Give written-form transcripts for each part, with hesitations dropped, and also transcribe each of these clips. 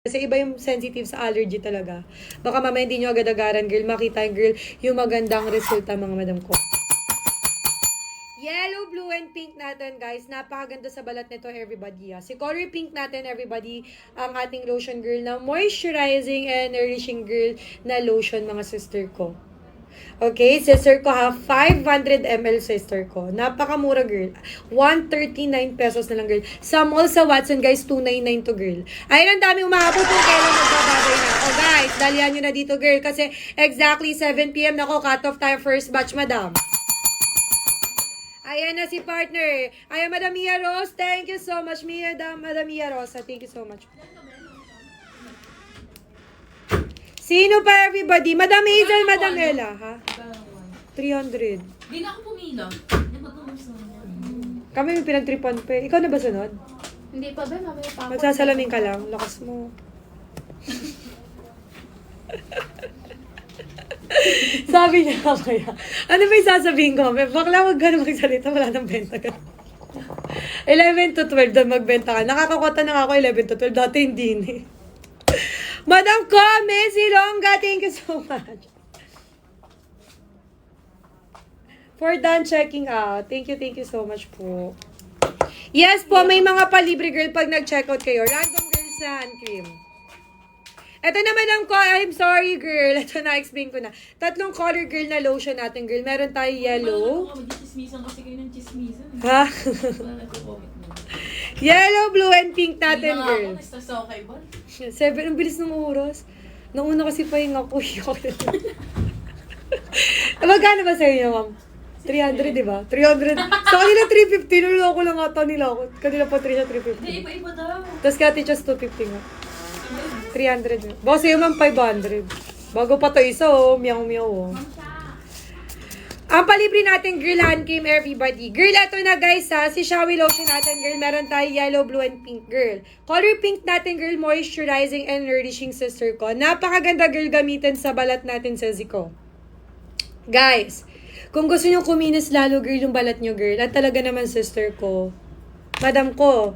Kasi iba yung sensitive sa allergy talaga. Baka mamaya hindi nyo agad-agaran, girl. Makita yung girl, yung magandang resulta, mga madam ko. Yellow, blue, and pink natin, guys. Napakaganda sa balat nito, everybody. Si color pink natin, everybody, ang ating lotion, girl, na moisturizing and nourishing, girl, na lotion, mga sister ko. Okay, sister ko ha, 500 ml sister ko. Napakamura, girl. 139 pesos na lang, girl. Sa mall sa Watson, guys, 299 to, girl. Ayun, ang dami umahabol kung kailan magbababay na. O, guys, dalihan nyo na dito, girl. Kasi exactly 7 p.m. Nako, cut off tayo first batch, madam. Ayan na si partner. Ayan, Madam Mia Rose. Thank you so much, Madam Mia Rosa. Thank you so much. Sino pa, everybody? Madam Hazel, Madam Ella, ha? 300. Di na ako pumila. Kami may pinagtripan pa. Ikaw na ba sunod? Hindi pa ba? Mamaya pa ako. Magsasalamin ka lang. Lakas mo. Sabi niya kaya. Ano ba yung sasabihin ko? Bakla, huwag ka na magsalita. Wala nang benta ka. 11 to 12 doon magbenta ka. Nakakakota na nga ako 11 to 12. Dati hindi ni. Madam Come, Silongga, thank you so much. For done checking out. Thank you so much po. Yes po, may mga palibre, girl, pag nag-checkout kayo. Random girls na hand cream. Ito na, madam ko. I'm sorry, girl. Ito na, explain ko na. Tatlong color, girl, na lotion natin, girl. Meron tayo yellow. Mag-chismisan kasi kayo ng chismisan. Ha? Wala nagko-comment mo. Yellow, blue, and pink natin, Hindi girl. na nga ako, nasta okay ba? 7, ang bilis ng oras. Nauna kasi pa yung ako. Magkano ba sa'yo niya, ma'am? 300, di ba? 300. Sa kanila, 350. Nuloko lang ata nila ako. Kanila pa 3 siya, Hindi, 350. iba-iba daw. Tapos kati just 250 nga. 300. Baka sa'yo, ma'am, 500. Bago pa to isa, oh. Meow-meow, oh. Ang palibre natin, girl, hand cream, everybody. Girl, ito na, guys, ha. Si Shawi lotion natin, girl. Meron tayo yellow, blue, and pink, girl. Color pink natin, girl. Moisturizing and nourishing, sister ko. Napakaganda, girl, gamitin sa balat natin, sazi ko. Guys, kung gusto nyo kuminis lalo, girl, yung balat nyo, girl. At talaga naman, sister ko. Madam ko.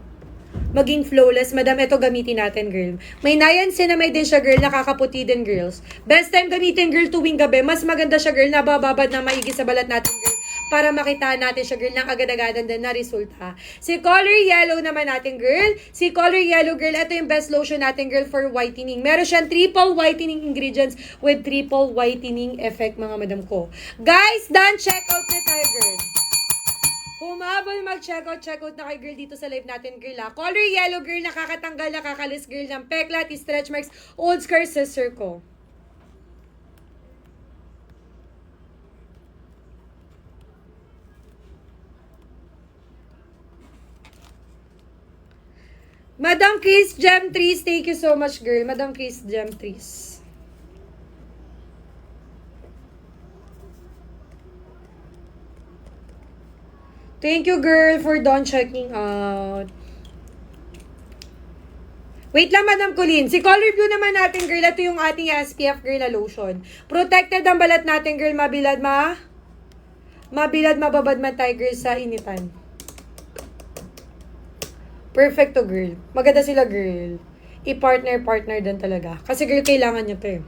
Maging flawless. Madam, ito gamitin natin, girl. May niacinamide din siya, girl. Nakakaputi din, girls. Best time gamitin, girl, tuwing gabi. Mas maganda siya, girl. Nabababad na maigi sa balat natin, girl. Para makita natin siya, girl, ng agad-agadan din na resulta. Si color yellow naman natin, girl. Si color yellow, girl. Ito yung best lotion natin, girl, for whitening. Meron siyang triple whitening ingredients with triple whitening effect, mga madam ko. Guys, done. Check out na tayo, girl. Humabol mag-checkout na kay girl dito sa live natin, girl, ha. Color yellow, girl, nakakatanggal, nakakalis, girl, ng peklat, stretch marks, old scar, sister ko. Madam Chris Gem Trees, thank you so much, girl. Madam Chris Gem Trees. Thank you, girl, for done checking out. Wait lang, Madam Colleen. Si Color Blue naman natin, girl. Ito yung ating SPF, girl, na lotion. Protected ang balat natin, girl. Mabilad, mababad man tayo, girl, sa initan. Perfecto, girl. Maganda sila, girl. I-partner din talaga. Kasi, girl, kailangan nyo to, eh.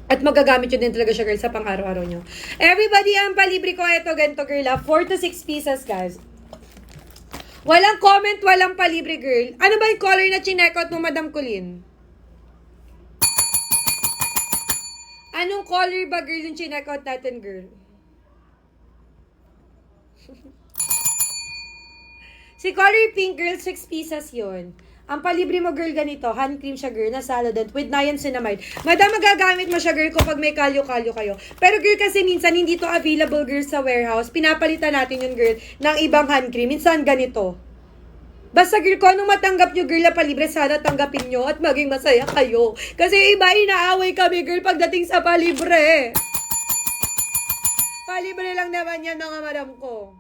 At magagamit nyo din talaga siya, girl, sa pang-araw-araw nyo. Everybody, ang palibre ko, ito, ganito, girl, 4 to 6 pieces, guys. Walang comment, walang palibre, girl. Ano ba yung color na chinek-out mo, Madam Colleen? Anong color ba, girl, yung chinek-out natin, girl? Si color pink, girl, 6 pieces yon. Ang palibre mo, girl, ganito. Hand cream siya, girl, na saladent with niacinamide. Madam, magagamit mo siya, girl, kapag may kalyo-kalyo kayo. Pero, girl, kasi minsan hindi to available, girl, sa warehouse. Pinapalitan natin yun, girl, ng ibang hand cream. Minsan ganito. Basta, girl, kung anong matanggap nyo, girl, na palibre, sana tanggapin nyo at maging masaya kayo. Kasi iba, inaaway kami, girl, pagdating sa palibre. Palibre lang naman yan, mga madam ko.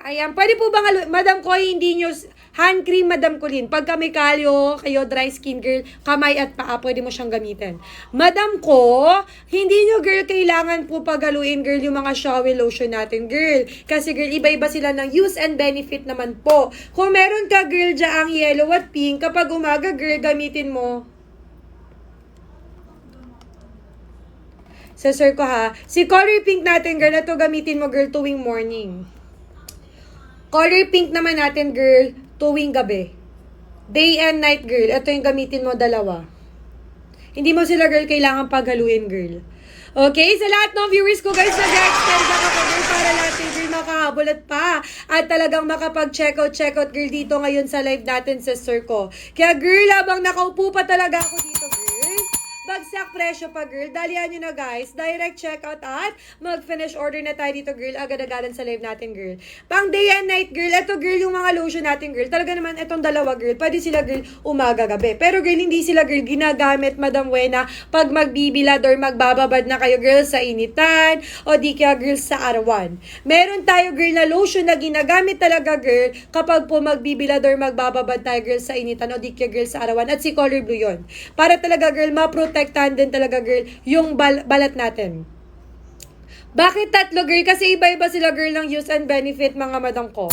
Ayan, pwede po bang, Madam Koy, hindi nyo, hand cream, Madam Colleen. Pagka may kalyo, kayo, dry skin, girl, kamay at paa, pwede mo siyang gamitin. Madam ko, hindi nyo, girl, kailangan po pagaluin, girl, yung mga shower lotion natin, girl. Kasi, girl, iba-iba sila ng use and benefit naman po. Kung meron ka, girl, dyan ang yellow at pink, kapag umaga, girl, gamitin mo. Sa sir ko, ha. Si color pink natin, girl, na to gamitin mo, girl, tuwing morning. Color pink naman natin, girl, tuwing gabi. Day and night, girl. Ito yung gamitin mo, dalawa. Hindi mo sila, girl, kailangan paghaluin, girl. Okay? Sa lahat ng viewers ko, guys, nag-extend ako, girl, para natin, girl, makahabol at pa. At talagang makapag-check out, girl, dito ngayon sa live natin sa sir ko. Kaya, girl, habang nakaupo pa talaga ako dito, girl, bagsak presyo pa, girl. Dalihan nyo na, guys. Direct checkout at mag-finish order na tayo dito, girl. Agad-agadan sa live natin, girl. Pang day and night, girl. Ito, girl, yung mga lotion natin, girl. Talaga naman, itong dalawa, girl. Pwede sila, girl, umaga-gabi. Pero, girl, hindi sila, girl, ginagamit, Madam Wena, pag magbibilad or magbababad na kayo, girl, sa initan o di kaya, girl, sa arawan. Meron tayo, girl, na lotion na ginagamit talaga, girl, kapag po magbibilad or magbababad tayo, girl, sa initan o di kaya, girl, sa arawan. At si Color Blue yun. Para talaga, girl, protektahan din talaga, girl, yung balat natin. Bakit tatlo, girl? Kasi iba-iba sila, girl, ng use and benefit, mga madam ko.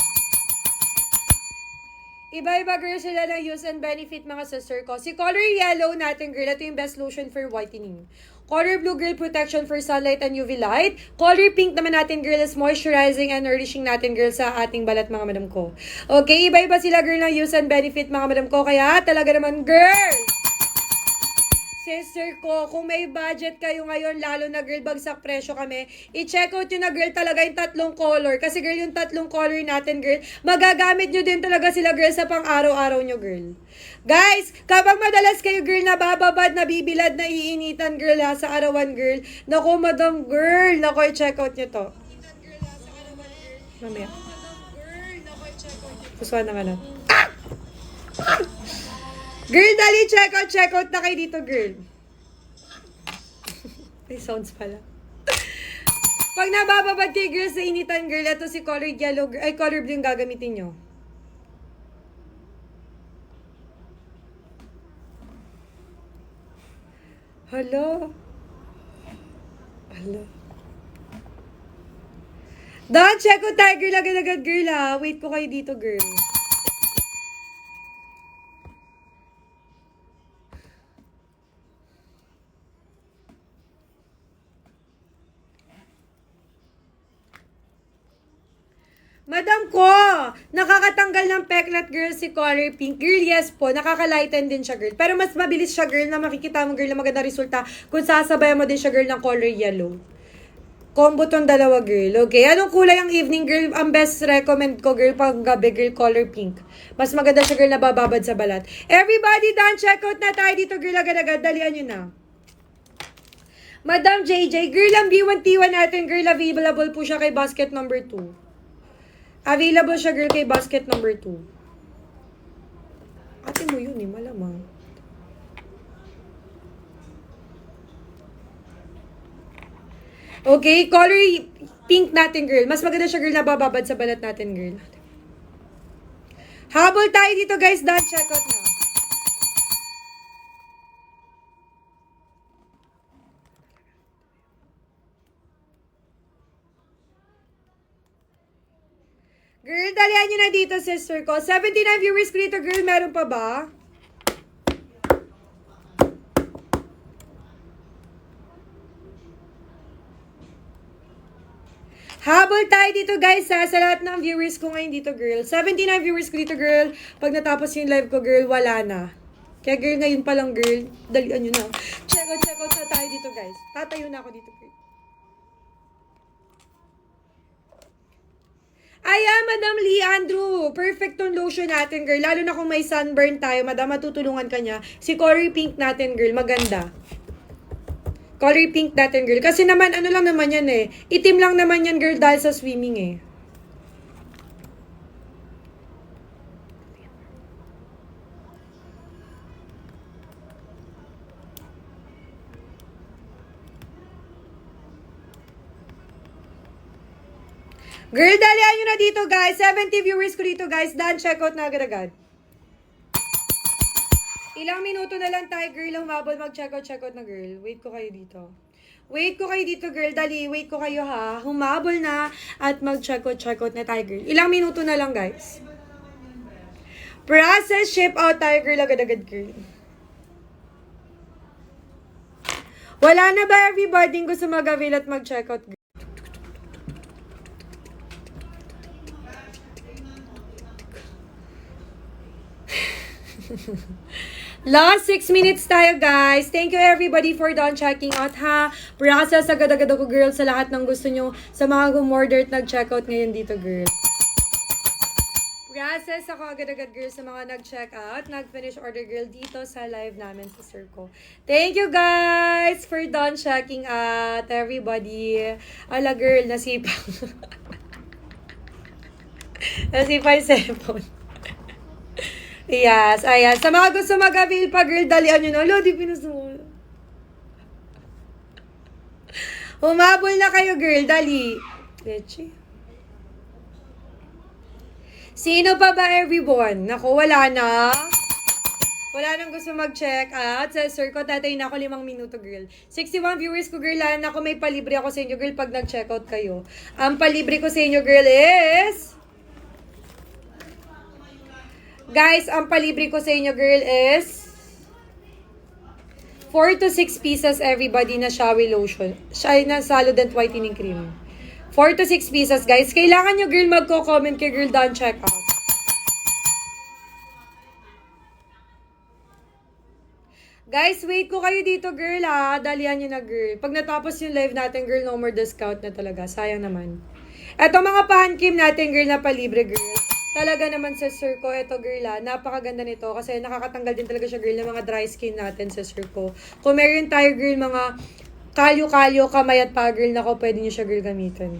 Iba-iba, girl, sila ng use and benefit, mga sister ko. Si color yellow natin, girl, ito yung best lotion for whitening. Color blue, girl, protection for sunlight and UV light. Color pink naman natin, girl, is moisturizing and nourishing natin, girl, sa ating balat, mga madam ko. Okay, iba-iba sila, girl, ng use and benefit, mga madam ko. Kaya, talaga naman, girl, sister ko, kung may budget kayo ngayon, lalo na, girl, bagsak presyo kami, i-check out nyo na, girl, talaga yung tatlong color. Kasi, girl, yung tatlong color natin, girl, magagamit nyo din talaga sila, girl, sa pang-araw-araw nyo, girl. Guys, kapag madalas kayo, girl, nabababad, nabibilad, naiinitan, girl, ha, sa arawan, girl, naku, madam, girl, naku, i-check out nyo to. Mamaya. Pusuan na nga na. Girl, dali, check out na kayo dito, girl. May sounds pala. Pag nabababad kayo, girl, sa initan, girl, ito si color yellow, ay, color blue yung gagamitin nyo. Hala. Dahan, check out tayo, girl, agad-agad, girl, ha. Wait ko kayo dito, girl. Madam ko, nakakatanggal ng peklat, girl, si color pink. Girl, yes po, nakaka-lighten din siya, girl. Pero mas mabilis siya, girl, na makikita mo, girl, na maganda resulta kung sasabayan mo din siya, girl, ng color yellow. Combo tong dalawa, girl. Okay, anong kulay ang evening, girl? Ang best recommend ko, girl, pang gabi, girl, color pink. Mas maganda siya, girl, na bababad sa balat. Everybody, done, check out na tayo dito, girl, agad-agad. Dalian nyo na. Madam JJ, girl, ang B1T1 natin, girl, available po siya kay basket number 2. Available siya, girl, kay basket number 2. Ate mo yun, malamang. Okay, color pink natin, girl. Mas maganda siya, girl, na bababad sa balat natin, girl. Habol tayo dito, guys. Done, check out na. Girl, dalihan nyo na dito, sister ko. 79 viewers ko dito, girl. Meron pa ba? Habol tayo dito, guys, ha, sa lahat ng viewers ko ngayon dito, girl. 79 viewers ko dito, girl. Pag natapos yung live ko, girl, wala na. Kaya, girl, ngayon pa lang, girl. Dalian nyo na. Check out na tayo dito, guys. Tatayo na ako dito, girl. Ayan, Madam Lee Andrew. Perfect tong lotion natin, girl. Lalo na kung may sunburn tayo, madam, matutulungan ka niya. Si color pink natin, girl. Maganda. Color pink natin, girl. Kasi naman, ano lang naman yan eh. Itim lang naman yan, girl, dahil sa swimming eh. Girl, dalihan nyo na dito, guys. 70 viewers ko dito, guys. Done, check out na agad-agad. Ilang minuto na lang tayo, girl. Humabol mag-check out na, girl. Wait ko kayo dito. Wait ko kayo dito, girl. Dali, wait ko kayo, ha. Humabol na at mag-check out na tayo, girl. Ilang minuto na lang, guys. Process, ship out tayo, girl. Agad-agad, girl. Wala na ba everybody gusto mag-avail at mag-check out, girl? Last 6 minutes tayo, guys. Thank you everybody for done checking out, ha. Process agad-agad ako, girl, sa lahat ng gusto nyo. Sa mga gumorder at nag-check out ngayon dito, girl. Process ako agad-agad, girl, sa mga nag-check out, nag-finish order, girl, dito sa live namin sa Circo. Thank you, guys, for done checking out, everybody. Ala, girl, nasipang. Nasipang yung cellphone. Yes, ayan. Sa mga gusto mag-avail pa, girl, dalian nyo na. Lo, di pinusumo. Humabol na kayo, girl. Dali. Leche. Sino pa ba, everyone? Naku, wala na. Wala nang gusto mag-check out. Sa Circo, tatay na ako 5 minuto, girl. 61 viewers ko, girl. Ako may palibre ako sa inyo, girl, pag nag-check out kayo. Ang palibre ko sa inyo, girl, is... Guys, ang palibre ko sa inyo, girl, is 4 to 6 pieces everybody na shower lotion. Na Solident Whitening Cream. 4 to 6 pieces, guys. Kailangan nyo, girl, magko-comment kay girl done check out. Guys, wait ko kayo dito, girl, ha. Dalihan nyo na, girl. Pag natapos yung live natin, girl, no more discount na talaga. Sayang naman. Eto mga pa-hand-cream natin, girl, na palibre, girl. Talaga naman sa Circo, ito girl napakaganda nito kasi nakakatanggal din talaga siya girl ng mga dry skin natin sa Circo. Kung meron tayo girl mga kalyo-kalyo, kamay at pa girl nako pwede niyo siya girl gamitin.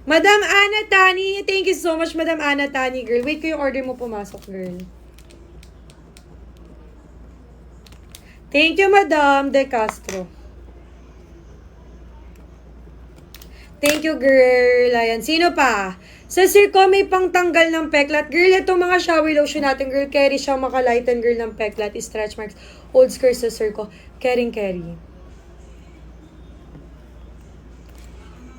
Madam Ana Tani, thank you so much Madam Ana Tani girl. Wait ko yung order mo pumasok girl. Thank you, Madam De Castro. Thank you, girl. Ayan. Sino pa? Sa Circo, may pangtanggal ng peklat. Girl, itong mga shower lotion natin, girl, carry siya makalighten, girl, ng peklat. Stretch marks. Old skirt sa Circo. Carry.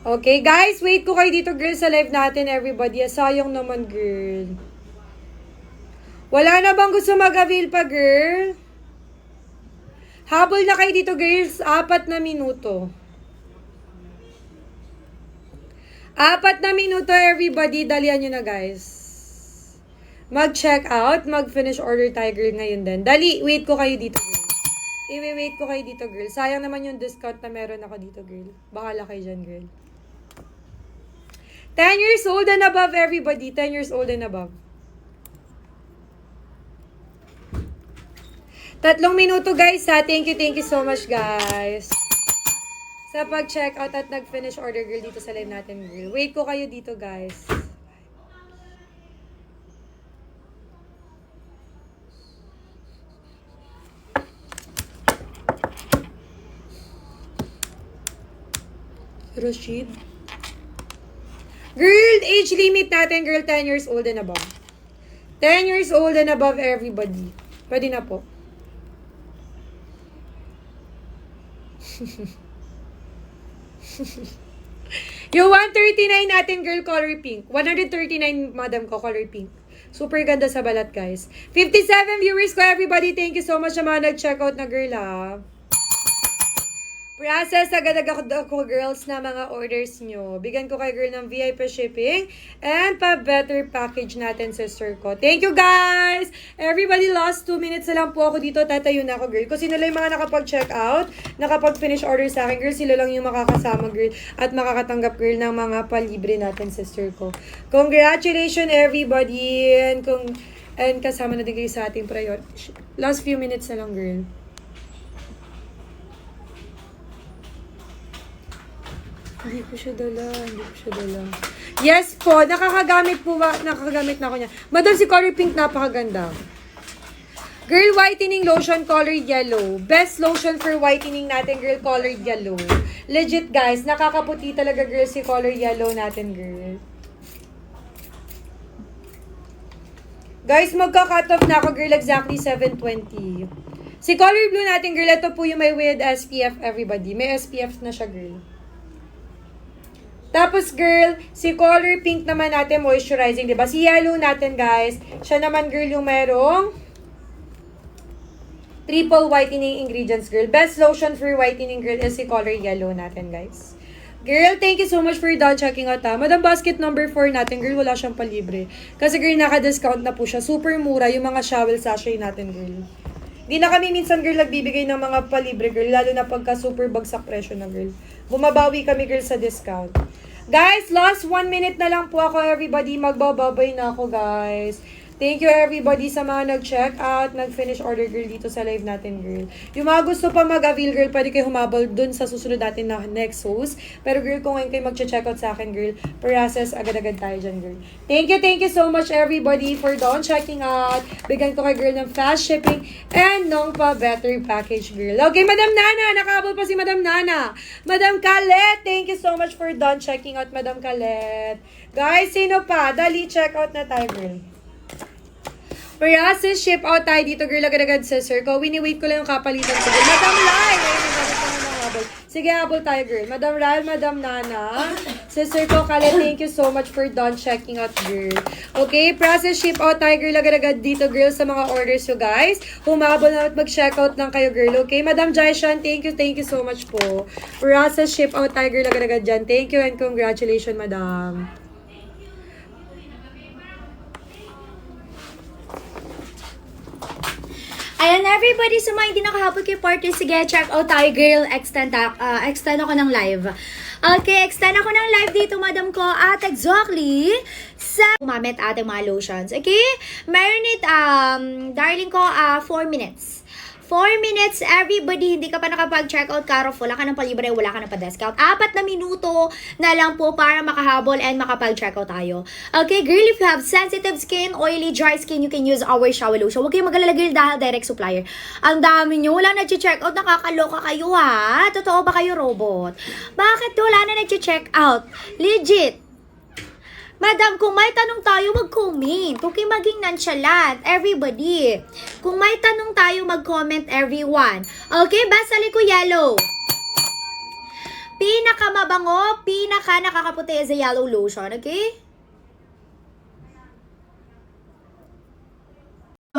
Okay, guys. Wait ko kayo dito, girl, sa live natin, everybody. Sayang naman, girl. Wala na bang gusto mag-avail pa, girl? Habol na kayo dito, girls. 4 na minuto. 4 na minuto, everybody. Dalihan nyo na, guys. Mag-check out. Mag-finish order tayo, girl, ngayon din. Dali, wait ko kayo dito, girl. I-wait ko kayo dito, girl. Sayang naman yung discount na meron ako dito, girl. Bahala kayo dyan, girl. 10 years old and above, everybody. 10 years old and above. 3 minuto, guys, ha. Thank you so much, guys. Sa pag-check out at nag-finish order, girl, dito sa live natin, girl. Wait ko kayo dito, guys. Rashid. Girl, age limit natin, girl, 10 years old and above. 10 years old and above, everybody. Pwede na po. Yung 139 natin, girl, color pink. 139, madam ko, color pink. Super ganda sa balat, guys. 57 viewers ko, everybody. Thank you so much sa mga nag-check out na, girl, ha. Process agad-agad ako, girls, na mga orders nyo. Bigyan ko kay girl ng VIP shipping and pa-better package natin sa Circo. Thank you, guys! Everybody, last 2 minutes na lang po ako dito. Tatayo na ako, girl. Kung sino lang yung mga nakapag-check out, nakapag-finish order sa akin, girl, sila lang yung makakasama, girl, at makakatanggap, girl, ng mga palibre natin sa Circo. Congratulations, everybody! And kasama na din kayo sa ating priority. Last few minutes na lang, girl. Hindi ko siya dala. Yes po, nakakagamit na ako niya. Madam, si color pink napakaganda. Girl, whitening lotion colored yellow. Best lotion for whitening natin, girl, colored yellow. Legit, guys. Nakakaputi talaga, girl, si colored yellow natin, girl. Guys, magka-cut off na ako, girl, exactly 7:20. Si color blue natin, girl, ito po yung may with SPF, everybody. May SPF na siya, girl. Tapos, girl, si color pink naman natin, moisturizing, diba? Si yellow natin, guys, siya naman, girl, yung merong triple whitening ingredients, girl. Best lotion for whitening, girl, is si color yellow natin, guys. Girl, thank you so much for done checking out, ha. Madam Basket number 4 natin, girl, wala siyang palibre. Kasi, girl, naka-discount na po siya. Super mura yung mga shower sachet natin, girl. Di na kami minsan, girl, nagbibigay ng mga palibre, girl. Lalo na pagka super bagsak presyo na, girl. Bumabawi kami, girl, sa discount. Guys, last 1 minute na lang po ako, everybody. Magbababay na ako, guys. Thank you, everybody, sa mga nag-check out, nag-finish order, girl, dito sa live natin, girl. Yung mga gusto pa mag-avail, girl, pwede kayo humabol dun sa susunod natin na next host. Pero, girl, kung ngayon kayo mag-check out sa akin, girl, process, agad-agad tayo dyan, girl. Thank you so much, everybody, for done checking out. Bigyan ko kay girl ng fast shipping and ng pa-better package, girl. Okay, Madam Nana, nakahabol pa si Madam Nana. Madam Kalet, thank you so much for done checking out, Madam Kalet. Guys, sino pa? Dali, check out na tayo, girl. Process, ship out tayo dito, girl, agad-agad sa circle. Wini-wait ko lang yung kapalitan ko, girl. Madam Lai! Ayun, habol. Sige, habol tayo, girl. Madam Ral, Madam Nana. Sister ko, Kale, thank you so much for done checking out, girl. Okay, process, ship out tayo, girl, agad-agad dito, girl, sa mga orders nyo, guys. Humabol na at mag-check out lang kayo, girl. Okay, Madam Jaishan, thank you so much po. Process, ship out tayo, girl, agad-agad dyan. Thank you and congratulations, Madam. Ayan, everybody, sa mga hindi nakahabol kay partner, sige, check out tayo, girl. Extend ako ng live. Okay, extend ako ng live dito, madam ko, at exactly sa gumamit ating mga lotions. Okay? Meron it, darling ko, 4 minutes. 4 minutes, everybody, hindi ka pa nakapag-check out, Karof, wala ka ng palibre, wala ka ng pa-discount. 4 na minuto na lang po para makahabol and makapag-check out tayo. Okay, girl, if you have sensitive skin, oily, dry skin, you can use our shower lotion. Huwag kayong mag-alala, girl, dahil direct supplier. Ang dami nyo, wala nag-check out, nakakaloka kayo, ha? Totoo ba kayo, robot? Bakit wala na nag-check out? Legit. Madam, kung may tanong tayo, mag-comment. Huwag kayo maging nonchalant. Everybody. Kung may tanong tayo, mag-comment, everyone. Okay, basta ko yellow. Pinaka-mabango, pinaka-nakakaputi is a yellow lotion. Okay?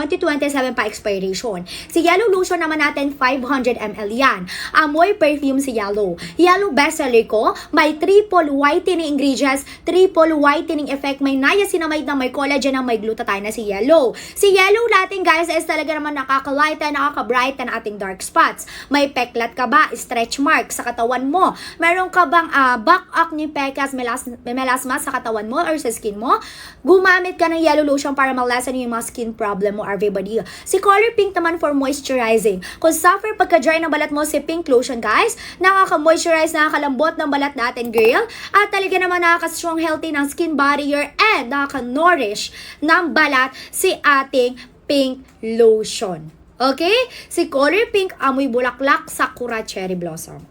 2027 pa expiration. Si Yellow Lotion naman natin, 500 ml yan. Amoy perfume si Yellow. Yellow bestseller ko, may triple whitening ingredients, triple whitening effect, may niacinamide na may collagen na may glutathione na si Yellow. Si Yellow natin, guys, is talaga naman nakaka-lighten, nakaka-brighten ating dark spots. May peklat ka ba? Stretch mark sa katawan mo? Meron ka bang back acne, pecas, melasma sa katawan mo or sa skin mo? Gumamit ka ng Yellow Lotion para malasan yung mga skin problem mo, everybody. Si Color Pink naman for moisturizing. Kung suffer pagka-dry ng balat mo, si Pink Lotion, guys, nakaka-moisturize, nakakalambot ng balat natin, girl. At talaga naman nakaka-strong healthy ng skin barrier and nakaka-nourish ng balat si ating Pink Lotion. Okay? Si Color Pink, amoy bulaklak, sakura, cherry blossom.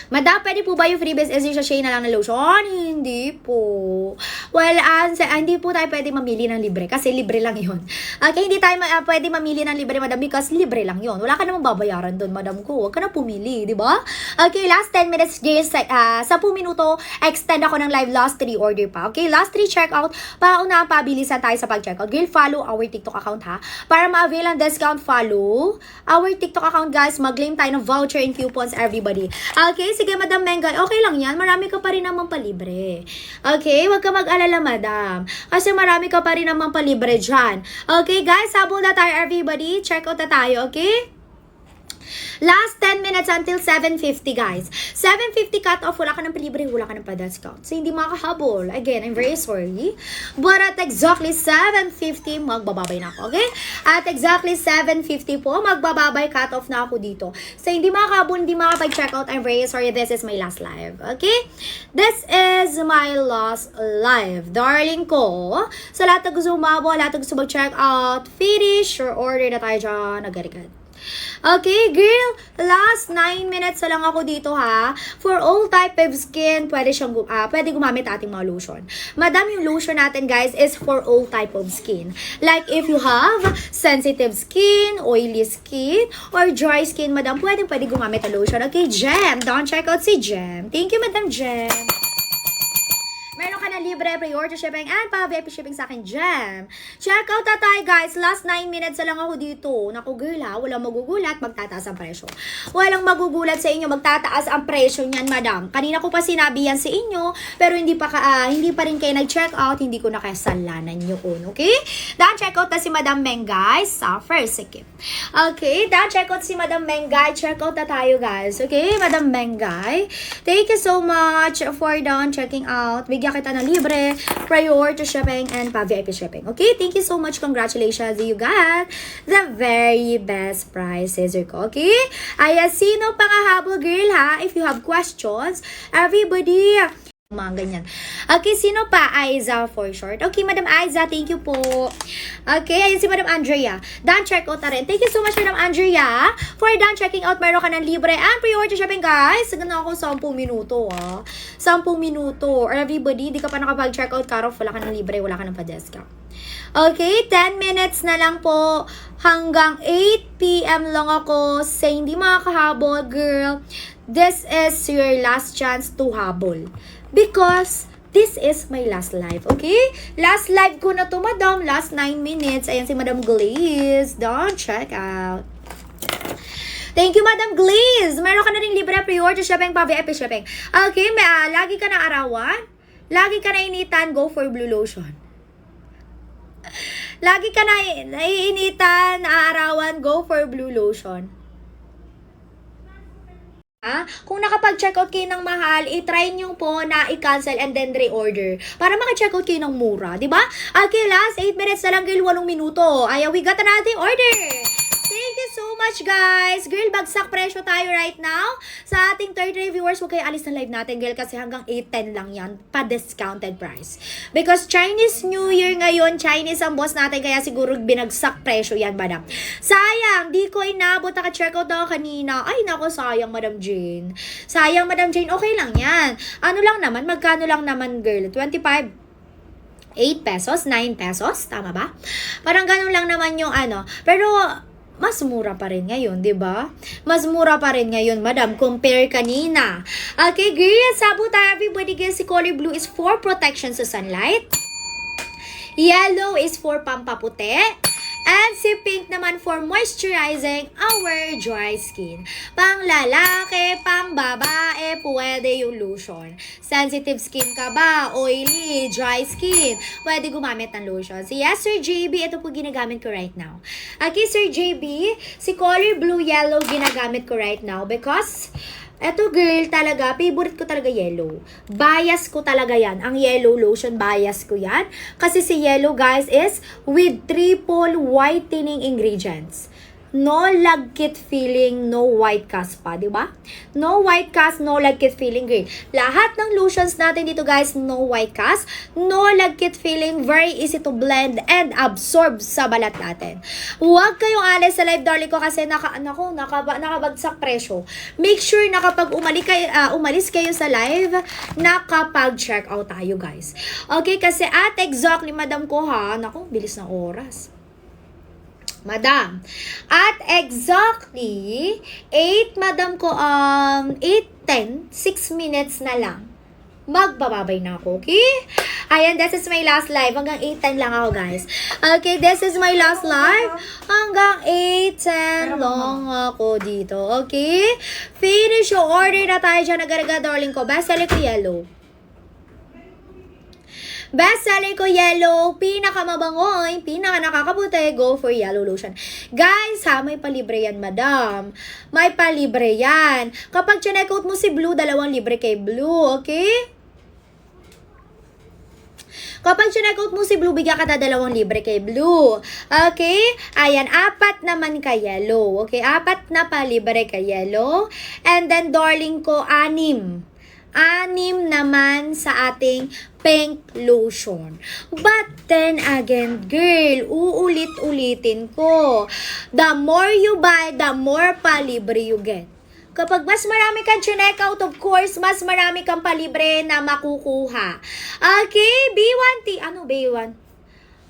Madam, pwede po ba yung freebies is yung sachet na lang na lotion? Hindi po. Well, hindi po tayo pwede mamili ng libre kasi libre lang yun. Okay, hindi tayo pwede mamili ng libre, madam, because libre lang yun. Wala ka namang babayaran doon, madam ko. Huwag ka na pumili, di ba? Okay, last 10 minutes, guys, 10 minuto, extend ako ng live last 3 order pa. Okay, last 3 checkout, pauna pabilisan tayo sa pag-checkout. Girl, follow our TikTok account, ha? Para ma-avail ang discount, follow our TikTok account, guys. Mag-claim tayo ng voucher and coupons, everybody. Okay, sige, Madam Mengay, okay lang yan. Marami ka pa rin naman palibre. Okay, huwag ka mag-alala, madam. Kasi marami ka pa rin naman palibre dyan. Okay, guys, habol na tayo, everybody. Check out na tayo, okay? Last 10 minutes until 7:50, guys. 7:50 cut off, wala ka ng libre, wala ka ng pa-discount. So, hindi makakahabol. Again, I'm very sorry. But at exactly 7:50, magbababay na ako, okay? At exactly 7:50 po, magbababay cut off na ako dito. So, hindi makakahabol, hindi makapag-check out. I'm very sorry. This is my last live, okay? This is my last live. Darling ko, sa lahat na gusto umabot, lahat na gusto mag-check out, finish your order na tayo dyan. Agad-agad. Okay, girl, last 9 minutes na lang ako dito, ha. For all type of skin, pwede gumamit ating mga lotion. Madam, yung lotion natin, guys, is for all type of skin. Like, if you have sensitive skin, oily skin, or dry skin, madam, pwede gumamit ang lotion. Okay, Jem, don't check out si Jem. Thank you, Madam Jem. Meron ka na libre pre-order shipping and pa-VIP shipping sa akin, Jem. Check out na tayo, guys. Last 9 minutes na lang ako dito. Naku, girl, ha. Walang magugulat, magtataas ang presyo. Walang magugulat sa inyo, magtataas ang presyo niyan, madam. Kanina ko pa sinabi yan sa inyo, pero hindi pa rin kayo nag-check out, hindi ko na kaya salanan yun, okay? Dan, check out na si Madam Meng, guys, sa first second. Okay, dan, check out si Madam Meng, guys. Check out na tayo, guys. Okay, Madam Meng, guys. Thank you so much for done checking out. Bigyan kita ng libre, priority shipping, and pa-VIP shipping. Okay? Thank you so much. Congratulations. You got the very best prices. Okay? Ay, sino pangahabol, girl, ha? If you have questions, everybody, mga ganyan. Okay, sino pa? Aiza for short. Okay, Madam Aiza, thank you po. Okay, ayun si Madam Andrea. Dan, check out na rin. Thank you so much, Madam Andrea. For dan checking out, meron ka ng libre and pre-order shopping, guys. Sagad na ako 10 minuto, 10 minuto. Or everybody, di ka pa nakapag-check out, Karof, wala ka ng libre, wala ka ng pa-discount. Okay, 10 minutes na lang po. Hanggang 8 p.m. lang ako. Sa hindi makakahabol, girl. This is your last chance to habol. Because this is my last live, okay? Last live ko na to, madam. Last 9 minutes. Ayan si Madam Glaze. Don't check out. Thank you, Madam Glaze. Meron ka na rin libre pre-order shipping, pa-VIP shipping. Okay, lagi ka na arawan. Lagi ka na initan, go for blue lotion. Lagi ka na initan, arawan, go for blue lotion. Kung nakapag-check out kayo ng mahal, i-try nyo po na i-cancel and then re-order. Para maka-check out kayo ng mura, di ba? Okay, last 8 minutes na lang, girl, 8 minuto. Ay, we got another order. Thank you so much, guys. Girl, bagsak presyo tayo right now. Sa ating third reviewers, huwag kayo alis ng live natin, girl, kasi hanggang 8:10 lang yan, pa-discounted price. Because Chinese New Year ngayon, Chinese ang boss natin, kaya siguro binagsak presyo yan, madam. Sayang, di ko inabot, naka-check out ako kanina. Ay, nako, sayang, Madam Jane. Sayang, Madam Jane, okay lang yan. Ano lang naman, magkano lang naman, girl? 25? 8 pesos? 9 pesos? Tama ba? Parang ganun lang naman yung ano. Pero, mas mura pa rin ngayon, di ba? Mas mura pa rin ngayon, madam, compare kanina. Okay, girl, sabo tayo, everybody, guys. Si color blue is for protection sa sunlight. Yellow is for pampaputi. And si pink naman for moisturizing our dry skin. Pang lalaki, pang babae, pwede yung lotion. Sensitive skin ka ba? Oily, dry skin, pwede gumamit ng lotion. So yes, Sir JB, ito po ginagamit ko right now. Okay, Sir JB, si color blue yellow ginagamit ko right now because eto, girl, talaga, favorite ko talaga yellow. Bias ko talaga yan. Ang yellow lotion, bias ko yan. Kasi si yellow, guys, is with triple whitening ingredients. No lagkit feeling, no white cast pa, di ba? No white cast, no lagkit feeling, girl. Lahat ng lotions natin dito, guys, no white cast, no lagkit feeling, very easy to blend and absorb sa balat natin. Huwag kayong alis sa live, darling ko, kasi nakabagsak presyo. Make sure na kapag umalis kayo sa live, nakapag-check out tayo, guys. Okay, kasi at exactly, madam ko, ha, naku, bilis ng oras. Madam, at exactly 8, madam ko, 8:10, 6 minutes na lang, magbababay na ako, okay? Ayan, this is my last live. Hanggang 8:10 lang ako, guys. Okay, this is my last live. Hanggang 8:10 lang ako dito, okay? Finish your order na tayo dyan, nagaraga, darling ko. Best seller ko yellow. Best seller ko yellow, pinakamabangoy, pinaka nakakabuti, go for yellow lotion. Guys, ha, may palibre yan, madam. May palibre yan. Kapag check out mo si Blue, 2 libre kay Blue, okay? Kapag sinag-out mo si Blue, bigyan ka na 2 libre kay Blue. Okay? Ayan, 4 naman kay Yellow. Okay? 4 na pa libre kay Yellow. And then, darling ko, 6. 6 naman sa ating pink lotion. But then again, girl, uulit-ulitin ko. The more you buy, the more pa libre you get. Kapag mas marami kang check out, of course, mas marami kang palibre na makukuha. Okay, B1T. Ano B1?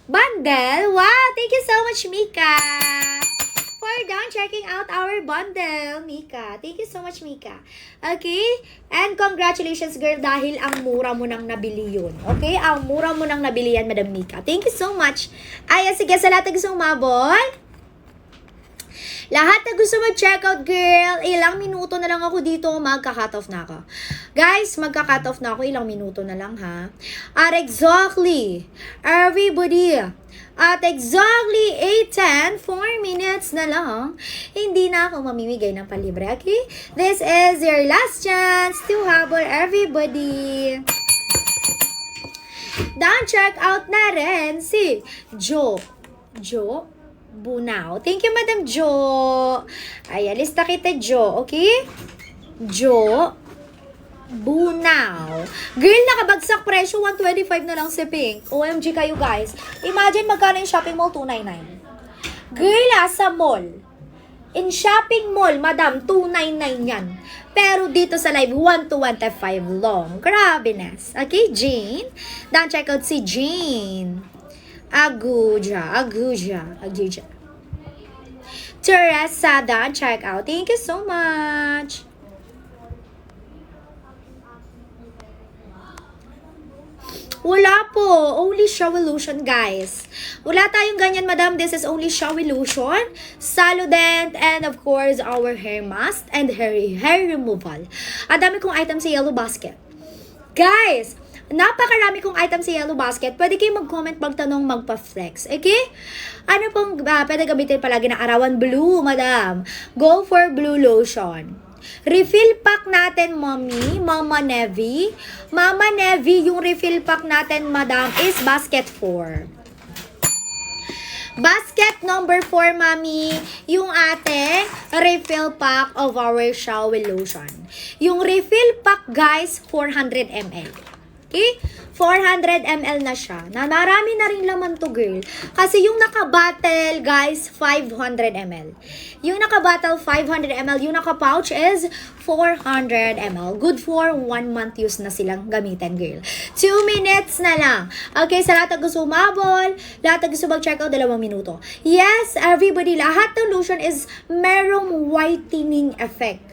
Bundle? Wow, thank you so much, Mika. For done checking out our bundle, Mika. Thank you so much, Mika. Okay? And congratulations, girl, dahil ang mura mo nang nabili yun. Okay? Ang mura mo nang nabili yan, Madam Mika. Thank you so much. Ay, sige, sa lahat ng gusto umabol. Lahat na gusto mag-check out, girl, ilang minuto na lang ako dito, magka-cut off na ako. Guys, magka-cut off na ako, ilang minuto na lang, ha? At exactly, everybody, at exactly 8:10, 4 minutes na lang, hindi na ako mamimigay ng palibre, okay? This is your last chance to habol, everybody. Down check out na rin si Jo Bunao. Thank you, Madam Jo. Ay, lista kita, Jo. Okay? Jo Bunao. Girl, nakabagsak presyo. 125 na lang si Pink. OMG kayo, guys. Imagine magkano yung shopping mall? 299. Girl, sa mall. In shopping mall, madam, 299 yan. Pero dito sa live, 1 to 125 long. Grabeness. Okay, Jane? Down check out si Jane. Aguja. Teresa, down check out. Thank you so much. Wala po. Only shower lotion, guys. Wala tayong ganyan, madam. This is only shower lotion, Saludent, and of course, our hair mask and hair removal. Ang dami kong item sa Yellow Basket. Guys, napakarami kong item sa Yellow Basket. Pwede kayo mag-comment, magtanong, magpa-flex. Okay? Ano pong pwede gamitin palagi na arawan? Blue, madam. Go for blue lotion. Refill pack natin, mommy. Mama Nevi. Mama Nevi, yung refill pack natin, madam, is basket 4. Basket number 4, mami, yung ating refill pack of our shower lotion. Yung refill pack, guys, 400 ml. Okay? 400 ml na siya. Na marami na rin laman to, girl. Kasi yung naka-bottle, guys, 500 ml. Yung naka-bottle, 500 ml. Yung naka-pouch is 400 ml. Good for 1 month use na silang gamitin, girl. 2 minutes na lang. Okay, sa lahat ng gusto umabol, lahat ng gusto mag-check out, 2 minuto. Yes, everybody, lahat ng lotion is merong whitening effect.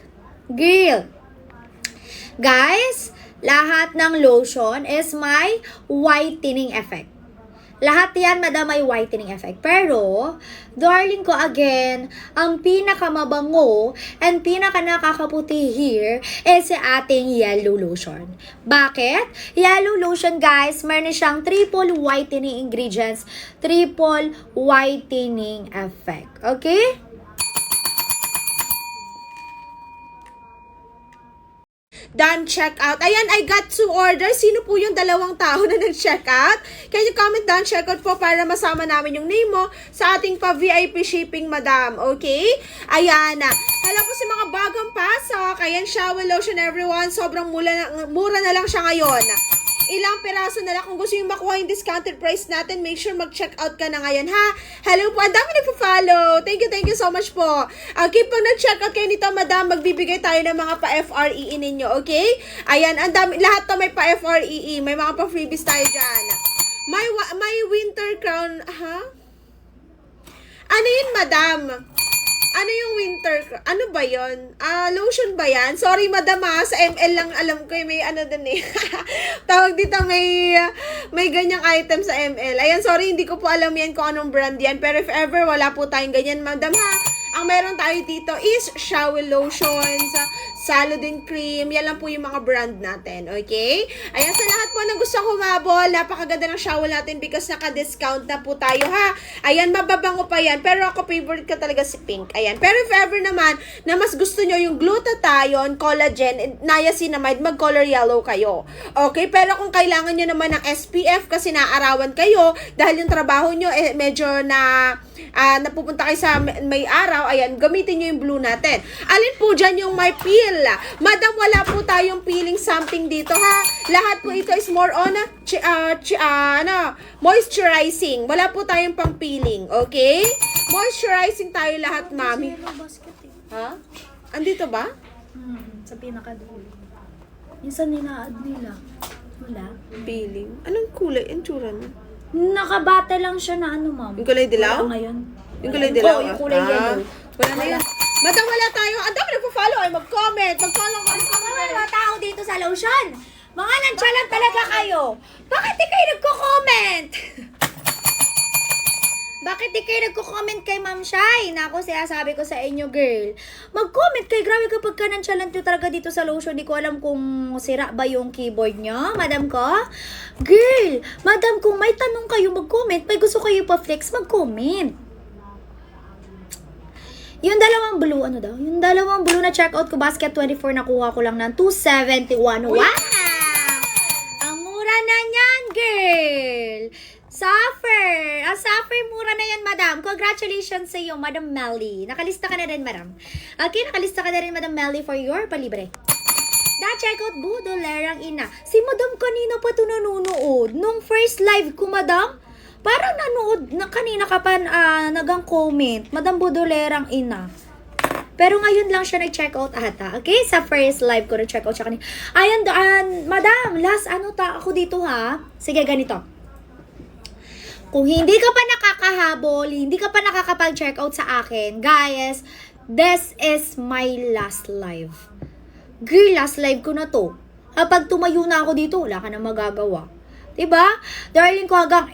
Girl. Guys, lahat ng lotion is may whitening effect. Lahat yan, madam, may whitening effect. Pero, darling ko, again, ang pinakamabango and pinaka-nakakaputi here is sa ating yellow lotion. Bakit? Yellow lotion, guys, meron siyang triple whitening ingredients, triple whitening effect. Okay? Done check out. Ayan, I got 2 orders. Sino po yung 2 tao na nag-check out? Can you comment down check out po para masama namin yung name mo sa ating pa-VIP shipping, madam. Okay? Ayan na. Hello po sa mga bagong pasok. Ayan, shower lotion, everyone. Sobrang mura na lang siya ngayon. Ilang piraso na lang. Kung gusto yung makuha yung discounted price natin, make sure mag-check out ka na ngayon, ha? Hello po, ang dami nagpa-follow. Thank you so much po. Okay, pag nag-check out kayo nito, madam, magbibigay tayo ng mga pa-FREE ninyo, okay? Ayan, ang dami, lahat to may pa-FREE. May mga pa-freebies tayo dyan. May winter crown, ha? Ano yun, madam? Ano yung winter? Ano ba yun? Lotion ba yan? Sorry, madam, sa ML lang alam ko, may ano dun eh. Tawag dito, may ganyang item sa ML. Ayan, sorry, hindi ko po alam yan kung anong brand yan. Pero if ever, wala po tayong ganyan, madam, ha? Ang meron tayo dito is shower lotions, Saludin Cream. Yan lang po yung mga brand natin. Okay? Ayan, sa lahat po ng gusto humabol, napakaganda ng shower natin because naka-discount na po tayo, ha? Ayan, mababango pa yan. Pero ako, favorite ko talaga si Pink. Ayan. Pero if ever naman, na mas gusto nyo yung glutathione, collagen, niacinamide, mag-color yellow kayo. Okay? Pero kung kailangan nyo naman ng SPF kasi naarawan kayo, dahil yung trabaho nyo, medyo na napupunta kayo sa may araw, ayan, gamitin nyo yung blue natin. Alin po dyan yung may peel? Madam, wala po tayong peeling something dito, ha? Lahat po ito is more on moisturizing. Wala po tayong pang peeling, okay? Moisturizing tayo lahat, mami. Ha? Andito ba? Sa pinakadulo. Minsan nina-add nila. Wala. Peeling. Anong kulay? Ang tsura na? Nakabate lang siya na ano, ma'am. Yung kulay dilaw? Wala ngayon. Yung kulay dilaw? Oo, yung kulay yellow. Wala na yan. Madam, wala tayo. Ang dami nagpo-follow. Ay, mag-comment. Mag-follow ka. Mga tao dito sa lotion. Mga nantsalan talaga kayo. Bakit di kayo nagko-comment? Bakit di kayo nagko-comment kay Ma'am Shai? Nako, sabi ko sa inyo, girl. Mag-comment kayo. Grabe kapag ka nantsalan talaga dito sa lotion. Di ko alam kung sira ba yung keyboard nyo, madam ko. Girl, madam, kung may tanong kayo, mag-comment. May gusto kayo pa-flex, mag-comment. Yung dalawang blue, ano daw? Yung dalawang blue na checkout ko, basket 24, nakuha ko lang ng 271. Wow! Ang mura na yan, girl! Suffer! Ang suffer, mura na yan, madam. Congratulations sa iyo, Madam Melly. Nakalista ka na rin, madam. Okay, nakalista ka na rin, Madam Melly, for your palibre. Na-checkout, budolerang ina. Si madam kanina pa ito nanonood. Nung first live ko, madam, parang nanood na kanina ka pa nagang comment. Madam Budolerang ina. Pero ngayon lang siya nag-checkout ata. Okay? Sa first live ko nag-checkout siya kanina. Ayan, madam, last ako dito, ha? Sige, ganito. Kung hindi ka pa nakakahabol, hindi ka pa nakakapag-checkout sa akin, guys, this is my last live. Girl, last live ko na to. Kapag tumayo na ako dito, wala ka na magagawa. Diba? Darling ko, hanggang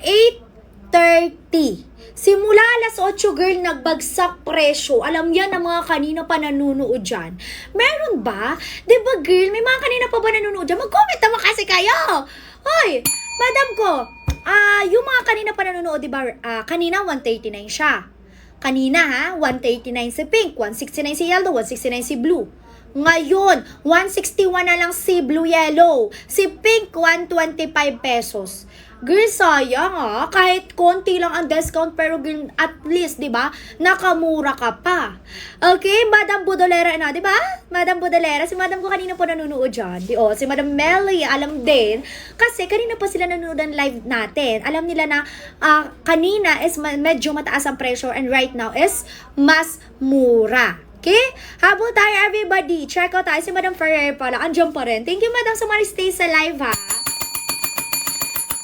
8:30. Simula alas 8, girl, nagbagsak presyo. Alam yan ang mga kanina pa nanonood dyan. Meron ba? Diba, girl? May mga kanina pa ba nanonood dyan? Mag-comment naman kasi kayo. Hoy, madam ko, yung mga kanina pa nanonood, diba, kanina 139 siya. Kanina, ha? 139 si Pink, 169 si Yellow, 169 si Blue. Ngayon, 161 na lang si Blue Yellow. Si Pink, 125 pesos. Girl, sayang kahit konti lang ang discount, pero girl, at least, di ba, nakamura ka pa. Okay, Madam Budolera na, di ba? Madam Budolera, si Madam ko kanina po nanonood dyan. Si Madam Melly, alam din, kasi kanina pa sila nanonood ng live natin. Alam nila na kanina is medyo mataas ang pressure and right now is mas mura. Okay? Habol tayo, everybody. Check out tayo. Si Madam Ferrer pala. Andiyan pa rin. Thank you, Madam, sa mga stay sa live, ha?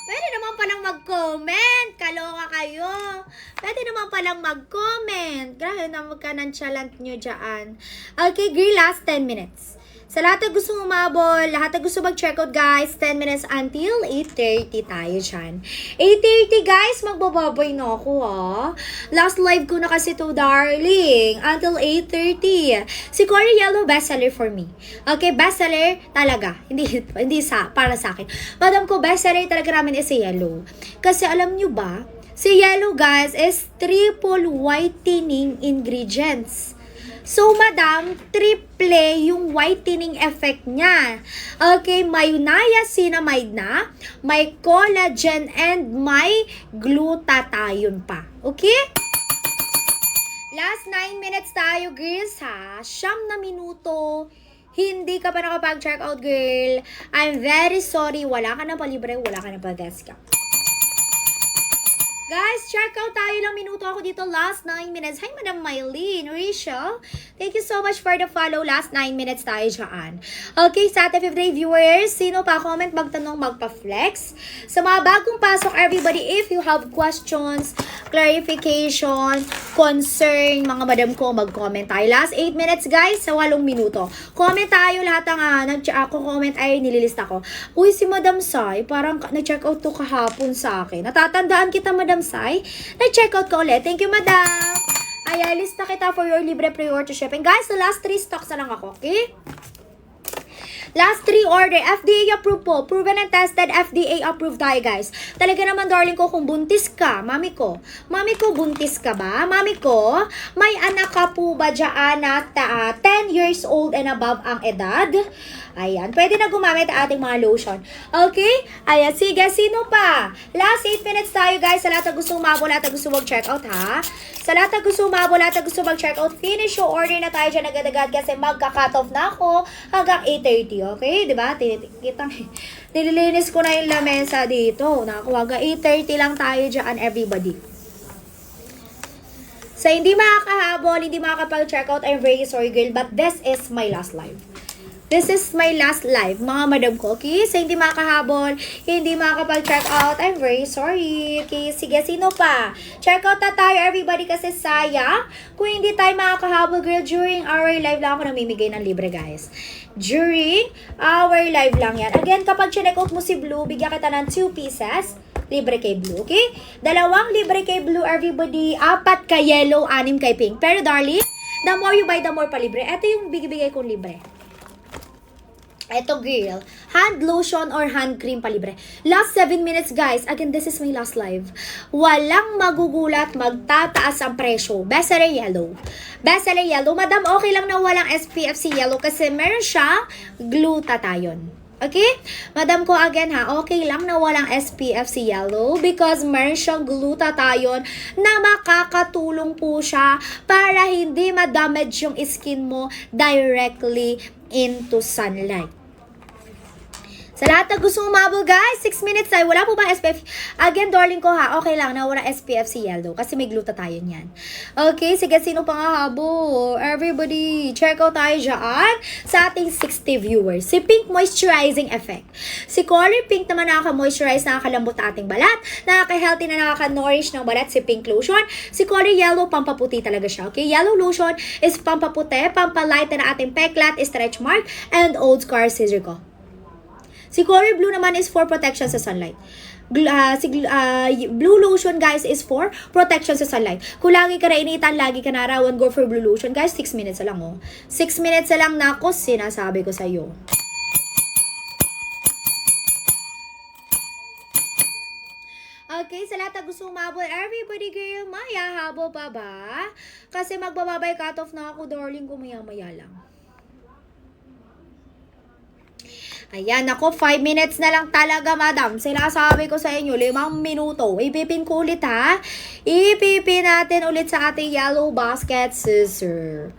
Pwede naman palang mag-comment. Kaloka kayo. Pwede naman palang mag-comment. Grabe na magka-nonchalant nyo dyan. Okay, girl, last 10 minutes. Sa lahat na gusto umabol, lahat na gusto mag-checkout, guys, 10 minutes until 8:30 tayo dyan. 8:30, guys, magbababoy na ako, Last live ko na kasi to, darling. Until 8:30. Si Corey Yellow, bestseller for me. Okay, bestseller talaga. Hindi para sa akin. Madam ko, bestseller talaga namin is si Yellow. Kasi alam nyo ba, si Yellow, guys, is triple whitening ingredients. So, madam, triple yung whitening effect niya. Okay, may niacinamide na, may collagen, and may glutathione pa. Okay? Last 9 minutes tayo, girls, ha? 9 minuto. Hindi ka pa nakapag-check out, girl. I'm very sorry. Wala ka na palibre, wala ka na pa-discount. Guys, check out tayo lang minuto ako dito. Last 9 minutes. Hi, Madam Mylene, Rachel. Thank you so much for the follow. Last 9 minutes tayo dyan. Okay, sa ating 5 day viewers, sino pa comment, magtanong, magpa-flex? Sa mga bagong pasok, everybody, if you have questions, clarification, concern, mga madam ko, mag-comment tayo. Last 8 minutes, guys, sa 8 minuto. Comment tayo lahat ng comment ay nililista ko. Uy, si Madam Sai, parang nag-check out to kahapon sa akin. Natatandaan kita, Madam Sai. Nag-check out ko ulit. Thank you, Madam. Ayan, lista kita for your libre pre-order shipping. Guys, the last 3 stocks na lang ako, okay? Last 3 order, FDA approved po. Proven and tested, FDA approved tayo, guys. Talaga naman, darling ko, kung buntis ka, mami ko, buntis ka ba? Mami ko, may anak ka po ba dyan na 10 years old and above ang edad? Ayan, pwede na gumamit ang ating mga lotion. Okay? Ayan, sige, sino pa? Last 8 minutes tayo, guys. Sa lahat na gusto umabot, lahat na gusto mag-check out, ha? Sa lahat na gusto umabot, lahat na gusto mag-check out, finish yung order na tayo dyan agad-agad kasi magka-cut off na ako hanggang 8:30, okay? Diba? Nililinis ko na yung lamesa dito. Nakakuha hanggang 8:30 lang tayo dyan, everybody. So, hindi makakahabol, hindi makakapag-check out, I'm very sorry, girl, but this is my last live. This is my last live, mga madam ko, okay? So, hindi makakahabol, hindi makakapag-check out. I'm very sorry, okay? Sige, sino pa? Check out na tayo, everybody, kasi sayang. Kung hindi tayo makakahabol, girl, during our live lang ako namimigay ng libre, guys. During our live lang yan. Again, kapag check out mo si Blue, bigyan kita ng 2 pieces. Libre kay Blue, okay? 2 libre kay Blue, everybody. 4 kay Yellow, 6 kay Pink. Pero, darling, the more you buy, the more palibre. Ito yung bigay kong libre. Eto, girl, hand lotion or hand cream palibre. Last 7 minutes, guys. Again, this is my last live. Walang magugulat, magtataas ang presyo. Bestseller Yellow. Bestseller Yellow. Madam, okay lang na walang SPF si Yellow kasi meron siya glutathione. Okay? Madam ko, again ha, okay lang na walang SPF si Yellow because meron siyang glutathione na makakatulong po siya para hindi ma-damage yung skin mo directly into sunlight. Sa lahat na gusto umabol, guys, 6 minutes ay wala po ba SPF? Again, darling ko ha, okay lang na wala SPF si Yellow kasi may glutathione yan. Okay, sige, sino pa nga habol? Everybody, check out tayo dyan sa ating 60 viewers. Si Pink Moisturizing Effect. Si Color Pink naman nakaka-moisturize, nakakalambot na ating balat, nakaka-healthy na nakaka-nourish ng balat si Pink Lotion. Si Color Yellow, pampaputi talaga siya. Okay, Yellow Lotion is pampaputi, pampalight na ating peklat, stretch mark, and old scar scissor ko. Si Color Blue naman is for protection sa sunlight. Blue Lotion, guys, is for protection sa sunlight. Kung lagi ka na initan, lagi ka narawan, go for Blue Lotion. Guys, 6 minutes na lang, oh. 6 minutes na lang na ako, sinasabi ko sa'yo. Okay, sa lahat na gusto umabol, everybody, girl, habol pa ba? Kasi magbababay cut off na ako, darling, kung maya-maya lang. Ayan, ako, 5 minutes na lang talaga, madam. Sinasabi ko sa inyo, 5 minuto. Ipipin ko ulit, ha? Ipipin natin ulit sa ating yellow basket scissor.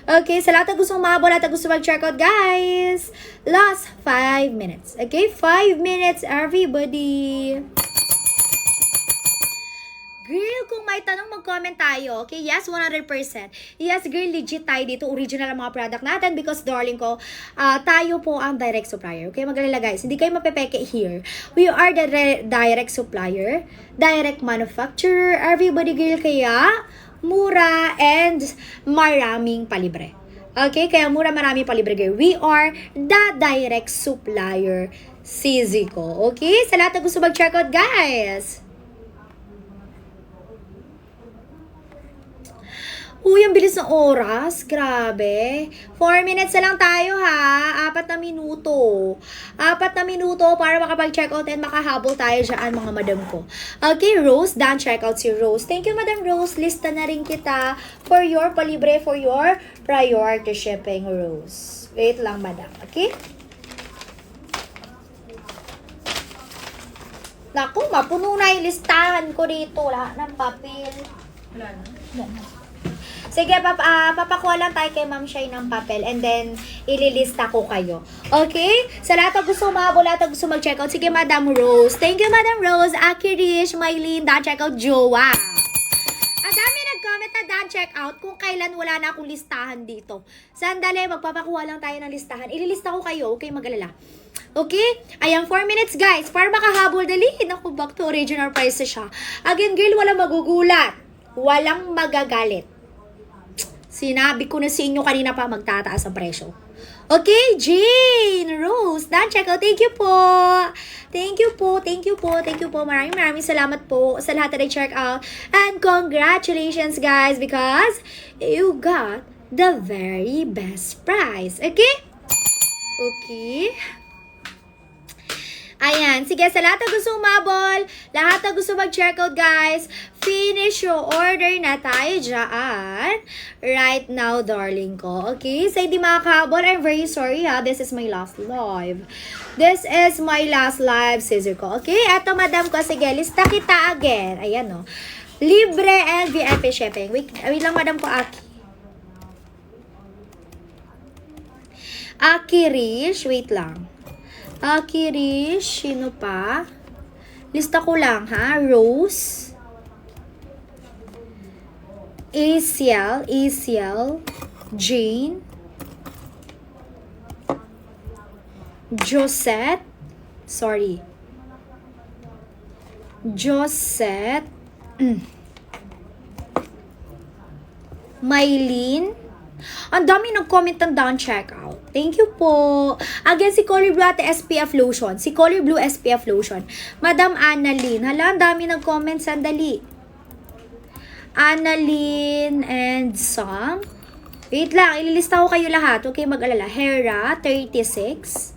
Okay, sa lahat na gusto umabol at gusto mag-check out, guys. Last 5 minutes. Okay, 5 minutes, everybody. Girl, kung may tanong, mag-comment tayo. Okay, yes, 100%. Yes, girl, legit tayo dito. Original ang mga product natin because, darling ko, tayo po ang direct supplier. Okay, mag-alala, guys. Hindi kayo mapepeke here. We are the direct supplier, direct manufacturer, everybody, girl, kaya mura and maraming palibre. Okay, kaya mura, maraming palibre, girl. We are the direct supplier, Sizico. Okay, sa lahat na gusto mag-check out, guys. Uy, ang bilis ng oras. Grabe. 4 minutes na lang tayo, ha? 4 na minuto. 4 na minuto para makapag-check out and makahabol tayo dyan, mga madam ko. Okay, Rose. Done check out si Rose. Thank you, Madam Rose. Lista na rin kita for your palibre, for your priority shipping, Rose. Wait lang, madam. Okay? Naku, mapuno na yung listahan ko dito. Lahat ng papel. Wala na. Wala na. Sige, papakuha lang tayo kay Ma'am Shai ng papel and then ililista ko kayo. Okay? Sa lahat na gusto umabol, lahat na gusto mag-check out, sige, Madam Rose. Thank you, Madam Rose. Aki Rish, Mylene, check out, Jowa. Ang dami nag-comment na check out kung kailan wala na akong listahan dito. Sandali, magpapakuha lang tayo ng listahan. Ililista ko kayo, okay, mag-alala. Okay? Ayan, 4 minutes, guys. Para makahabol, dali. Naku, back to original price siya. Again, girl, walang magugulat. Walang magagalit. Sinabi ko na sa inyo kanina pa magtataas ang presyo. Okay, Jane, Rose, Dan, check out. Thank you po. Thank you po. Maraming salamat po sa lahat na check out. And congratulations, guys, because you got the very best prize. Okay? Okay. Ayan. Sige, sa lahat na gusto umabol, lahat na gusto mag-check out, guys, finish your order na tayo dyan. Right now, darling ko. Okay? Sa hindi makakahabol, I'm very sorry, ha. This is my last live. Scissor ko. Okay? Eto, madam ko. Sige, lista kita again. Ayan, no. Libre and VIP shipping. Wait lang, madam ko, Aki Rish. Wait lang. Aki Rish. Sino pa? Lista ko lang, ha? Rose. Asiel. Jane. Josette. Mylene. Ang dami nag-comment ng down checkout. Thank you po. Again, si Color Blue at SPF Lotion. Madam Annalyn. Hala, ang dami nag-comment. Sandali. Annalyn and Sam. Wait lang, ililista ko kayo lahat. Okay, mag-alala. Hera, 36.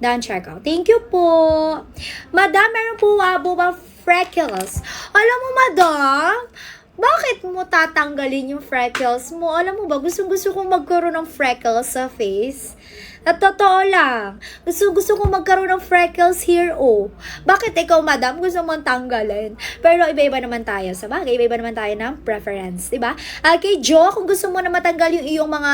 Down checkout. Thank you po. Madam, meron po ba freckles? Alam mo, madam, bakit mo tatanggalin yung freckles mo? Alam mo ba, gusto kong magkaroon ng freckles sa face. At totoo lang, gusto kong magkaroon ng freckles here, oh. Bakit ikaw, madam, gusto mong tanggalin? Pero iba-iba naman tayo sa bagay, iba-iba naman tayo ng preference, diba? Okay, Jo, kung gusto mo na matanggal yung iyong mga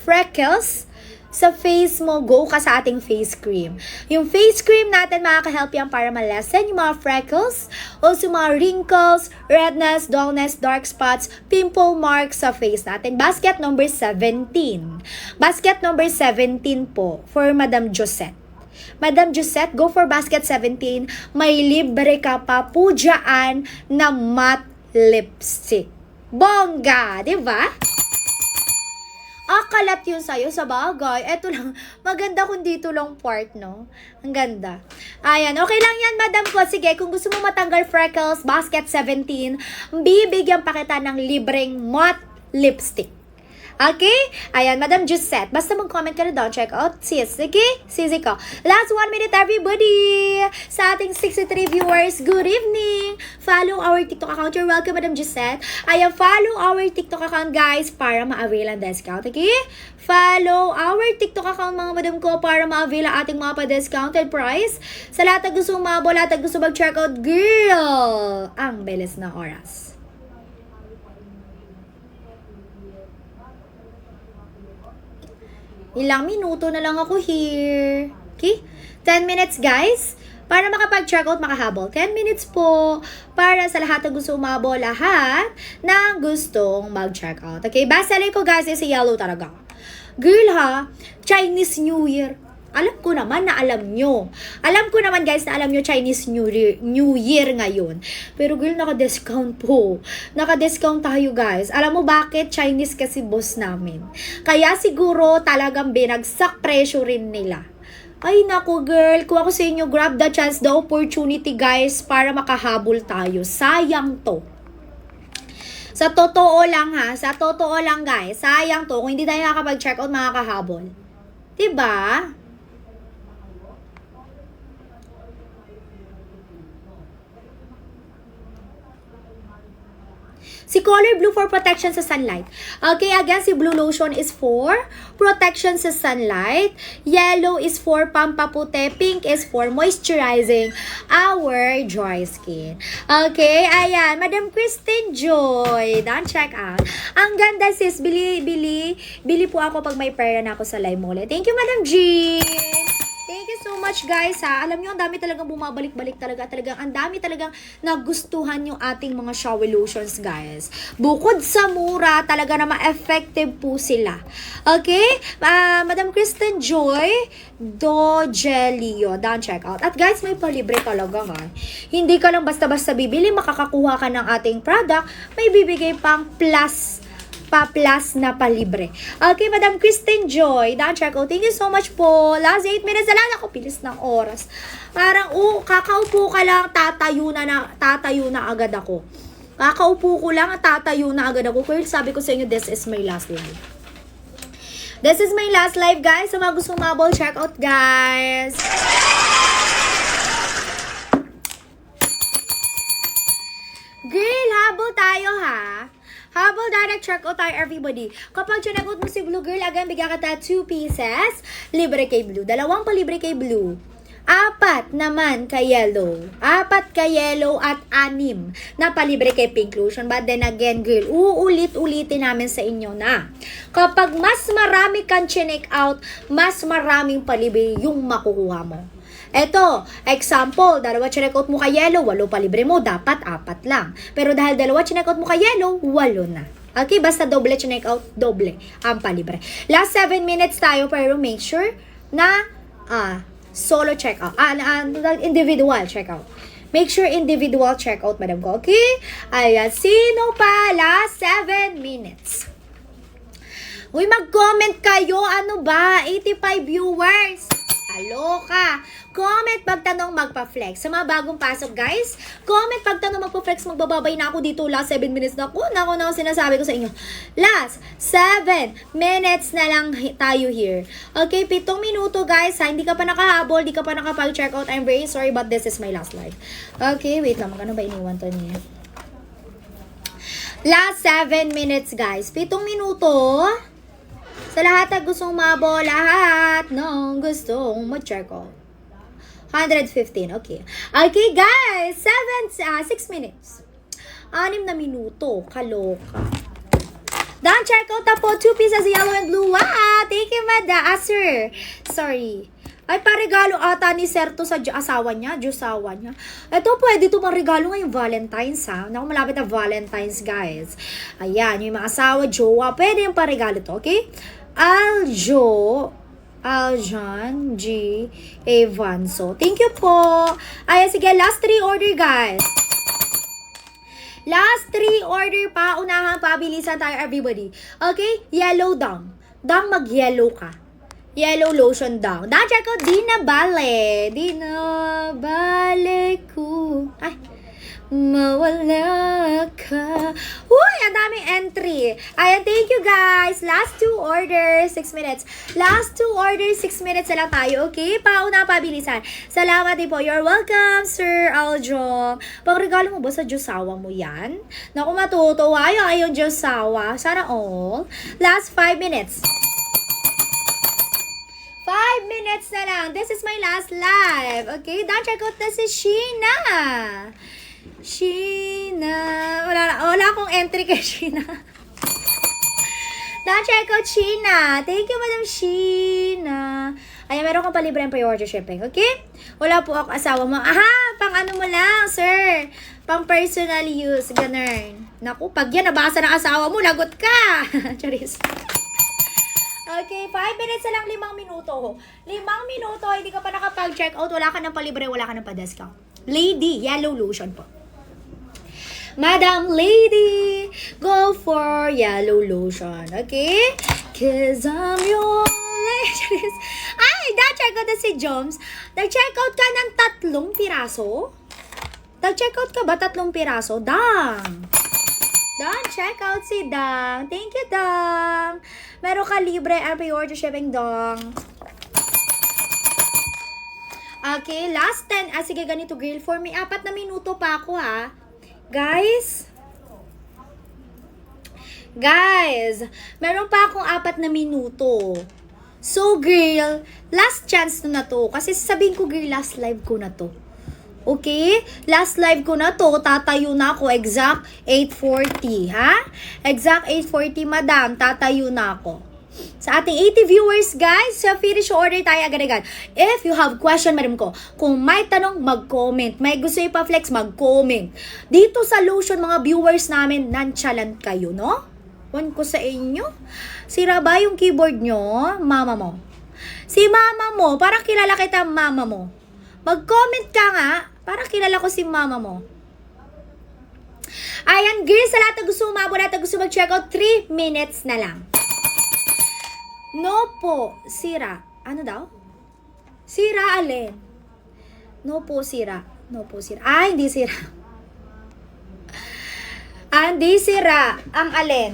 freckles sa face mo, go ka sa ating face cream. Yung face cream natin, makaka-help yan para ma-lessen yung mga freckles, also mga wrinkles, redness, dullness, dark spots, pimple marks sa face natin. Basket number 17. Basket number 17 po for Madam Josette. Madam Josette, go for basket 17. May libre ka pa po dyan na matte lipstick. Bongga, di ba? Kalat yun sa'yo sa bagay. Eto lang, maganda kung dito lang part, no? Ang ganda. Ayan, okay lang yan, madam ko. Sige, kung gusto mo matanggal freckles, basket 17, bibigyan pa kita ng libreng matte lipstick. Okay? Ayan, Madam Josette. Basta mag-comment ka na down. Check out, sis. Okay? Sisi ko. Last 1 minute, everybody. Sa ating 63 viewers, good evening. Follow our TikTok account. You're welcome, Madam Josette. Ayan, follow our TikTok account, guys, para ma-avail ang discount. Okay? Follow our TikTok account, mga madam ko, para ma-avail ang ating mga pa-discounted price. Sa lahat na gusto umabol, lahat na gusto mag-check out, girl, ang bilis na oras. Ilang minuto na lang ako here. Okay? 10 minutes, guys. Para makapag-check out, makahabol. 10 minutes po. Para sa lahat na gusto umabol, lahat na gustong mag-check out. Okay? Bestseller ko, guys, is si Yellow talaga. Girl, ha? Chinese New Year. Alam ko naman na alam nyo. Alam ko naman, guys, na alam nyo Chinese New Year ngayon. Pero girl, naka-discount po. Naka-discount tayo, guys. Alam mo bakit? Chinese kasi boss namin. Kaya siguro talagang binagsak presyo rin nila. Ay, naku, girl. Kung ako sa inyo, grab the chance, the opportunity, guys, para makahabol tayo. Sayang to. Sa totoo lang, ha? Sa totoo lang, guys. Sayang to. Kung hindi tayo nakapag-check out, makakahabol. Diba? Si Color Blue for protection sa sunlight. Okay, again, si Blue Lotion is for protection sa sunlight. Yellow is for pampapute. Pink is for moisturizing our dry skin. Okay, ayan. Madam Christine Joy. Don't check out. Ang ganda, sis. Bili po ako pag may pera na ako sa live mole. Thank you, Madam Jean. Thank you so much, guys, ha. Alam nyo, ang dami talagang bumabalik-balik talaga. Ang dami talagang nagustuhan yung ating mga shower lotions, guys. Bukod sa mura, talaga na ma-effective po sila. Okay? Madam Kristen Joy, Dogelio. Down check out. At guys, may palibre talaga, ha. Hindi ka lang basta-basta bibili, makakakuha ka ng ating product. May bibigay pang plus pa-plus na palibre. Okay, Madam Kristen Joy, Dan Checo, thank you so much po. Last 8 minutes na lang ako, pilis ng oras. Parang, kakaupo ka lang, tatayo na agad ako. Kakaupo ko lang, tatayo na agad ako. Pero sabi ko sa inyo, this is my last live. This is my last live, guys. So, mga gusto mabol, check out, guys. Girl, habol tayo, ha? Habol direct check out tayo, everybody. Kapag check out mo si Blue Girl, again, bigyan ka 2 pieces. Libre kay Blue. 2 palibre kay Blue. 4 naman kay Yellow. 4 kay Yellow at 6 na palibre kay Pink Lotion. But then again, girl, uulit-ulitin namin sa inyo na kapag mas marami kang chinek out, mas maraming palibre yung makukuha mo. Eto, example, 2 chinek out mo kay Yellow, 8 palibre mo, dapat 4 lang. Pero dahil 2 chinek out mo kay Yellow, 8 na. Okay, basta doble chinek out, doble ang palibre. Last 7 minutes tayo, pero make sure na solo checkout. Individual checkout. Make sure individual checkout, madam ko. Okay? Ayan. Sino pa? Last 7 minutes. Uy, mag-comment kayo. Ano ba? 85 viewers. Aloka. Comment pagtanong magpa-flex. Sa mga bagong pasok, guys, comment pagtanong magpa-flex. Magbababay na ako dito. Last 7 minutes na ako. Naku na sinasabi ko sa inyo. Last 7 minutes na lang tayo here. Okay, 7 minuto, guys. Ha? Hindi ka pa nakahabol. Hindi ka pa nakapag-check out. I'm very sorry, but this is my last live. Okay, wait lang. Magkano ba iniwan to niya? Last 7 minutes, guys. 7 minuto. Sa lahat na gustong mabol, lahat ng gustong mag-check out. 115, okay. Okay, guys, 6 minutes. 6 na minuto, kaloka. Dan, check out na po, 2 pieces yellow and blue. Thank you, Mada. Sir. Sorry. Ay, paregalo ata ni Sir to sa asawa niya, Diyosawa niya. Ito, pwede ito regalo ngayong Valentine's, ha? Naku, malapit na Valentine's, guys. Ayan, yung mga asawa, jowa, pwede yung paregalo to, okay? Aljan G. Evanso. Thank you po. Ayan, sige, last 3 order, guys. Last 3 order pa. Unahan pa. Bilisan tayo, everybody. Okay? Yellow dang. Dang, mag-yellow ka. Yellow lotion dang. Dang, check out. Di na bale ko. Ay. Mawala ka. Uy, ang daming entry. Ayan, thank you, guys. Last 2 orders, 6 minutes. Last 2 orders, 6 minutes na lang tayo, okay? Pauna, pabilisan. Salamat din po. You're welcome, Sir Aljo. Pangregalo mo ba sa Diyosawa mo yan? Naku, matutuwa yung Diyosawa. Sana all. Last 5 minutes. 5 minutes na lang. This is my last live. Okay? Don't check out na si Sheena. Wala akong entry kay Sheena. Na-check out Sheena. Thank you, Madam Sheena. Ayan, meron kang palibre ang pre-order shipping, okay? Wala po ako asawa mo. Aha, pang ano mo lang, sir. Pang personal use, ganun. Naku, pag yan nabasa ng asawa mo, lagot ka. Charis. Okay, 5 minutes na lang, 5 minuto. 5 minuto, hindi ka pa nakapag-check out, wala ka ng palibre, wala ka ng pa-discount. Lady, yellow lotion po. Madam Lady, go for yellow lotion, okay? Cause I'm your lady. Ay, na-check out na si Joms. Nag-check out ka ng 3 piraso? Nag-check out ka ba 3 piraso? Dang! Dang, check out si Dang. Thank you, Dang. Meron ka libre ang pre-order shipping, Dang. Okay, last 10. Sige, ganito, girl. For me, 4 na minuto pa ako, ha. Guys, meron pa akong 4 na minuto. So, girl, last chance na to. Kasi sabihin ko, girl, last live ko na to. Okay? Last live ko na to. Tatayo na ako. Exact 8:40, ha? Exact 8:40, madam. Tatayo na ako. Sa ating 80 viewers, guys, sa finish order tayo agad-agad. If you have question, madam ko, kung may tanong, mag-comment. May gusto ipa-flex, mag-comment. Dito sa lotion, mga viewers namin, nonchalant kayo, no? Wan ko sa inyo. Sira ba yung keyboard nyo? Mama mo. Si mama mo, parang kilala kita mama mo. Mag-comment ka nga, parang kilala ko si mama mo. Ayan, girls, sa lahat na gusto umabot at gusto mag-check out, 3 minutes na lang. No po, sira. Ano daw? Sira, alin? No po, sira. No po, sira. Hindi sira. Hindi sira. Ang alin?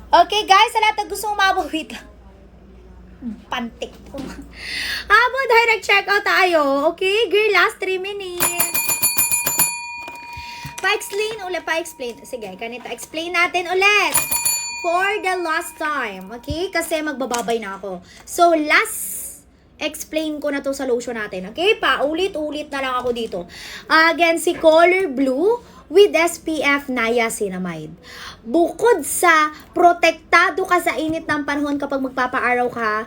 Okay, guys, sa lahat na gusto umabot, wait lang. Pantik po. Direct check out tayo. Okay, girl, last 3 minutes. Pa-explain. Sige, ganito. Explain natin ulit. For the last time. Okay? Kasi magbababay na ako. So, last explain ko na to sa lotion natin. Okay? Paulit-ulit na lang ako dito. Again, si Color Blue with SPF Niacinamide. Bukod sa protektado ka sa init ng panahon kapag magpapaaraw ka,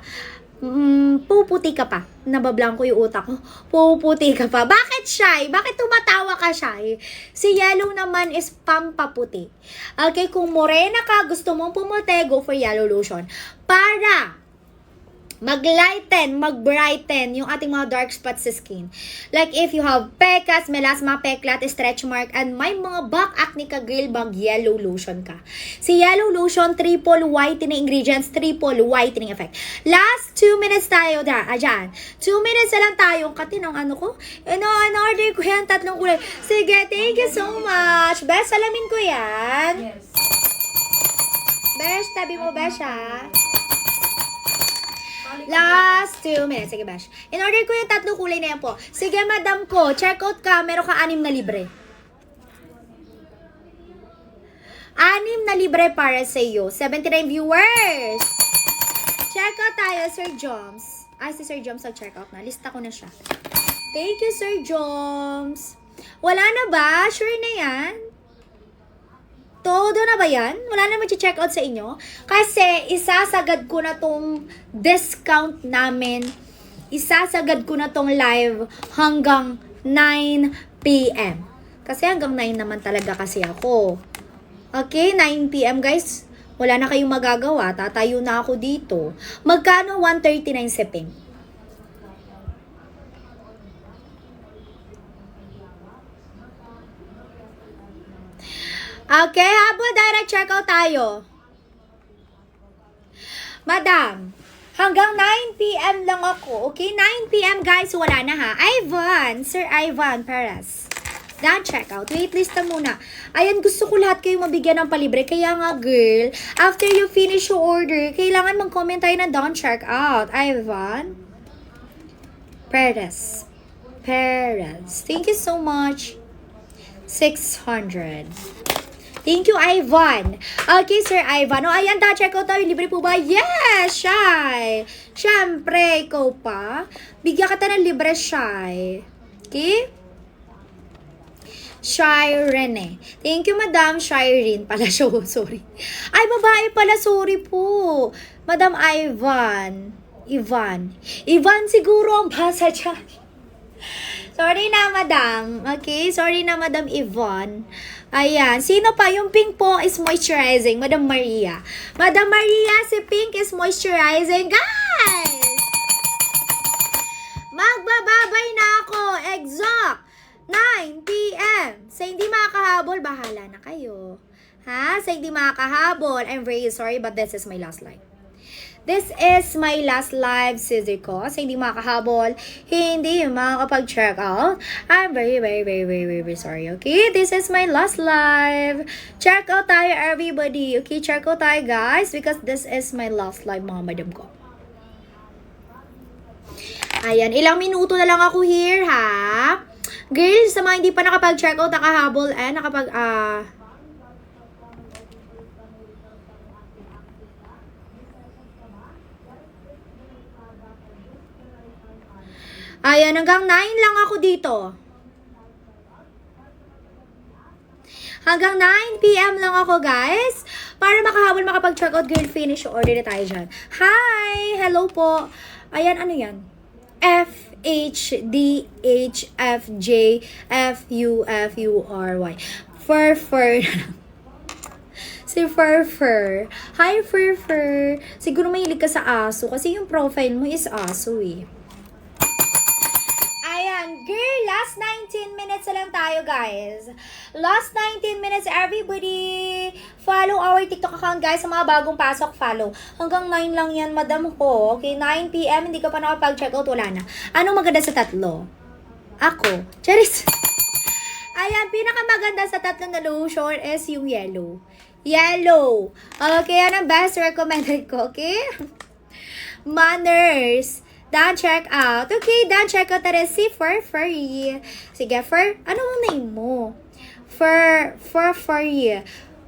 puputi ka pa. Nabablanko yung utak ko. Puputi ka pa. Bakit, Shy? Bakit tumatawa ka, Shy? Si yellow naman is pampaputi. Okay, kung morena ka, gusto mong pumuti, go for yellow lotion. Para mag-lighten, mag-brighten yung ating mga dark spots sa skin. Like if you have pecas, melasma, peklat, stretch mark, and may mga back acne ka, girl, mag-yellow lotion ka. Si yellow lotion, triple whitening ingredients, triple whitening effect. Last 2 minutes tayo dyan. 2 minutes na lang tayo. Kati ng ano ko? In-order ko yan, 3 kulay. Sige, thank you so much. Besh, salamin ko yan. Yes. Besh, tabi mo, Besh, ha? Last 2 minutes. Sige, Bash. In-order ko yung 3 kulay na yan po. Sige, madam ko. Check out ka. Meron ka 6 na libre. 6 na libre para sa iyo. 79 viewers. Check out tayo, Sir Joms. Si Sir Joms nag-check out na. Lista ko na siya. Thank you, Sir Joms. Wala na ba? Sure na yan? Todo na ba yan? Wala na mag-check out sa inyo? Kasi isasagad ko na tong discount namin. Isasagad ko na tong live hanggang 9 p.m. Kasi hanggang 9 naman talaga kasi ako. Okay, 9 p.m. guys. Wala na kayong magagawa. Tatayo na ako dito. Magkano? 139 shipping. Okay, habang direct checkout tayo. Madam, hanggang 9 p.m. lang ako. Okay, 9 p.m. guys, wala na ha. Ivan, Sir Ivan Perez. Done checkout. Waitlist na muna. Ayan, gusto ko lahat kayo mabigyan ng palibre. Kaya nga, girl, after you finish your order, kailangan mag-comment tayo na done checkout. Ivan Perez. Thank you so much. 600. Thank you, Ivan. Okay, Sir Ivan. Ayan, check out tayo. Libre po ba? Yes, Shy. Siyempre, ikaw pa. Bigyan ka ng libre, Shy. Okay? Shy Rene. Thank you, Madam Shireen pala siya. Sorry. Ay, babae pala. Sorry po. Madam Ivan. Ivan siguro ang basa dyan. Sorry na, Madam. Okay? Sorry na, Madam Yvonne. Ayan. Sino pa? Yung pink po is moisturizing. Madam Maria. Madam Maria, si pink is moisturizing. Guys! Magbababay na ako. Exact. 9 p.m. Sa hindi makakahabol, bahala na kayo. Ha? Sa hindi makakahabol, I'm very sorry but this is my last live. This is my last live, Scissor ko. Sa hindi makakahabol, hindi makakapag-check out. I'm very sorry, okay? This is my last live. Check out tayo, everybody. Okay, check out tayo, guys. Because this is my last live, mga madam ko. Ayan, ilang minuto na lang ako here, ha? Girls, sa mga hindi pa nakapag-check out, nakahabol, Ayan, hanggang 9 lang ako dito. Hanggang 9 p.m. lang ako, guys. Para makahabol, makapag-check out, girl, finish, order na tayo dyan. Hi! Hello po. Ayan, ano yan? F, H, D, H, F, J, F, U, F, U, R, Y. Fur. Si Fur. Hi, Fur. Siguro mahilig ka sa aso kasi yung profile mo is aso eh. Ayan, girl, last 19 minutes na lang tayo, guys. Last 19 minutes, everybody. Follow our TikTok account, guys. Sa mga bagong pasok, follow. Hanggang 9 lang yan, madam ko. Okay, 9 p.m. Hindi ka pa nakapag-check out, wala na. Anong maganda sa tatlo? Ako. Charis. Ayan, pinakamaganda sa tatlo na lotion is yung yellow. Yellow. Okay, yan ang best recommended ko, okay? Manners. Dan check out. Okay, dan check out na rin si Furry. Sige, ano ang name mo? Furry.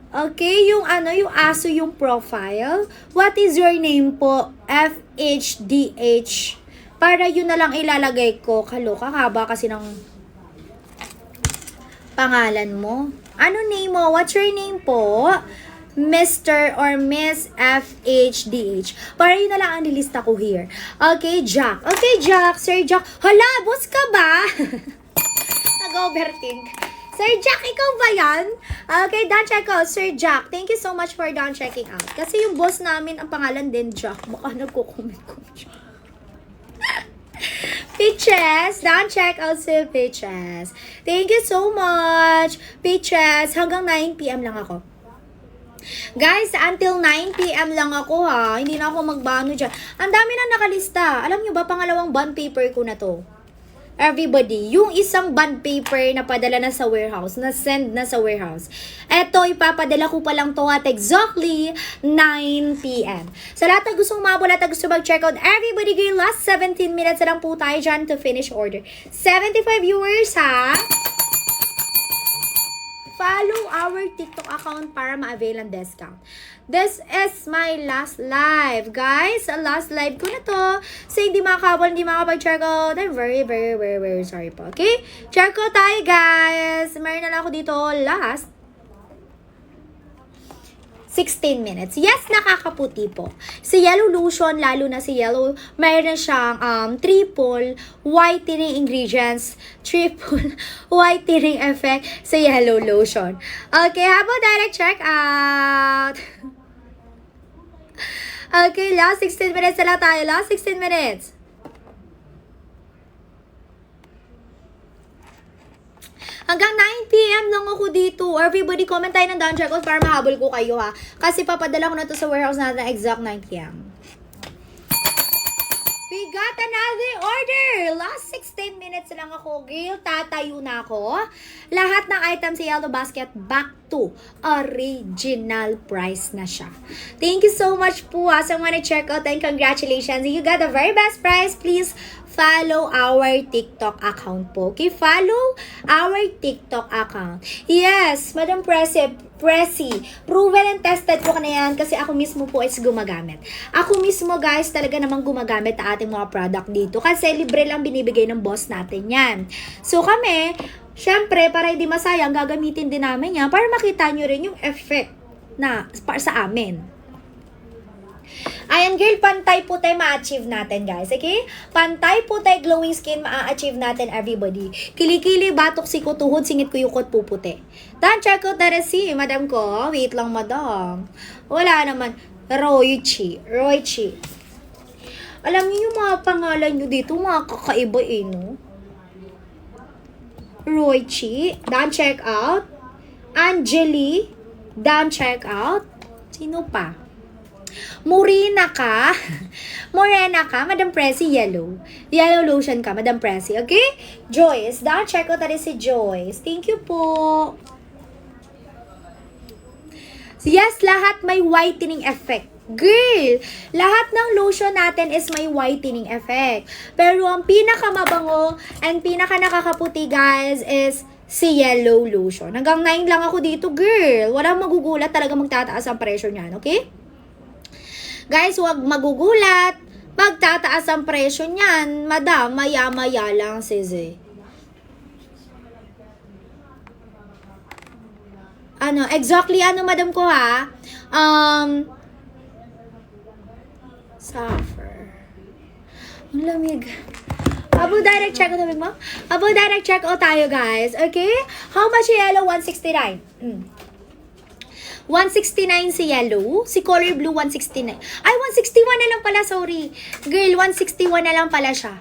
Okay, yung aso yung profile. What is your name po? FHDH. Para yun na lang ilalagay ko. Kaloka, haba kasi ng pangalan mo. Ano name mo? What's your name po? Mr. or Miss FHDH. Para yun na lang ang nilista ko here. Okay, Jack. Okay, Jack. Sir Jack. Hala, boss ka ba? Nag-overthink. Sir Jack, ikaw ba yan? Okay, done check out. Sir Jack, thank you so much for done checking out. Kasi yung boss namin, ang pangalan din Jack. Baka nagko-comment ko Jack. Peaches, done check out si Peaches. Thank you so much. Peaches, hanggang 9 p.m. lang ako. Guys, until 9 p.m. lang ako ha. Hindi na ako magbano dyan. Ang dami na nakalista. Alam nyo ba, pangalawang bond paper ko na to. Everybody, yung isang bond paper na padala na sa warehouse, na send na sa warehouse. Eto, ipapadala ko pa lang to at exactly 9 p.m. Sa lahat na gustong mabula at gusto mag-check out, everybody, girl, last 17 minutes na lang po tayo dyan to finish order. 75 viewers ha. Follow our TikTok account para ma-avail ang discount. This is my last live, guys. Last live ko na to. So, hindi makakabol, hindi makapag-check out. I'm very, very, very, very sorry po. Okay? Check out tayo, guys. Meron na lang ako dito last 16 minutes. Yes, nakakaputi po. Si Yellow Lotion, lalo na si Yellow, mayroon siyang triple whitening ingredients, triple whitening effect sa Yellow Lotion. Okay, habang direct check out. Okay, last 16 minutes na lang tayo. Last 16 minutes. Hanggang 9 p.m. lang ako dito. Everybody, comment tayo ng down check out para mahabol ko kayo ha. Kasi papadala ko na to sa warehouse natin exact 9 p.m. We got another order! Last 16 minutes lang ako. Girl, tatayo na ako. Lahat ng items sa Yellow Basket back to original price na siya. Thank you so much po ha. So, wanna check out and congratulations. You got the very best price. Please follow our TikTok account po. Okay, follow our TikTok account. Yes, Madam Presi, proven and tested ko na yan kasi ako mismo po is gumagamit. Ako mismo guys talaga namang gumagamit ang ating mga product dito kasi libre lang binibigay ng boss natin yan. So kami, syempre para hindi masayang gagamitin din namin yan para makita nyo rin yung effect na para sa amin. Ayan girl, pantay po tayo ma-achieve natin guys, okay? Pantay po tayo glowing skin ma-achieve natin everybody. Kilikili, batok, siko, tuhod, singit, kuyukot, puputi. Dan, check out na rin si madam ko. Wait lang madam. Wala naman. Roychi. Alam niyo yung mga pangalan nyo dito, mga kakaiba eh, no? Roychi. Dan, check out. Angeli. Dan, check out. Sino pa? Morena ka, Madam Presi, Yellow Lotion ka, Madam Presi, okay? Joyce, check out na rin si Joyce. Thank you po. Yes, lahat may whitening effect. Girl, lahat ng lotion natin is may whitening effect. Pero ang pinakamabango and pinaka nakakaputi guys is si Yellow Lotion. Hanggang 9 lang ako dito, girl. Walang magugulat, talaga magtataas ang presyo niyan, okay? Guys, huwag magugulat. Magtataas ang presyo niyan. Madam, maya-maya lang, size. Exactly, madam ko ha? Suffer. Ang lamig. Abo direct check out mo? Abo direct check out tayo, guys. Okay? How much Yellow? 169. 169 si Yellow. Si Color Blue, 169. Ay, 161 na lang pala, sorry. Girl, 161 na lang pala siya.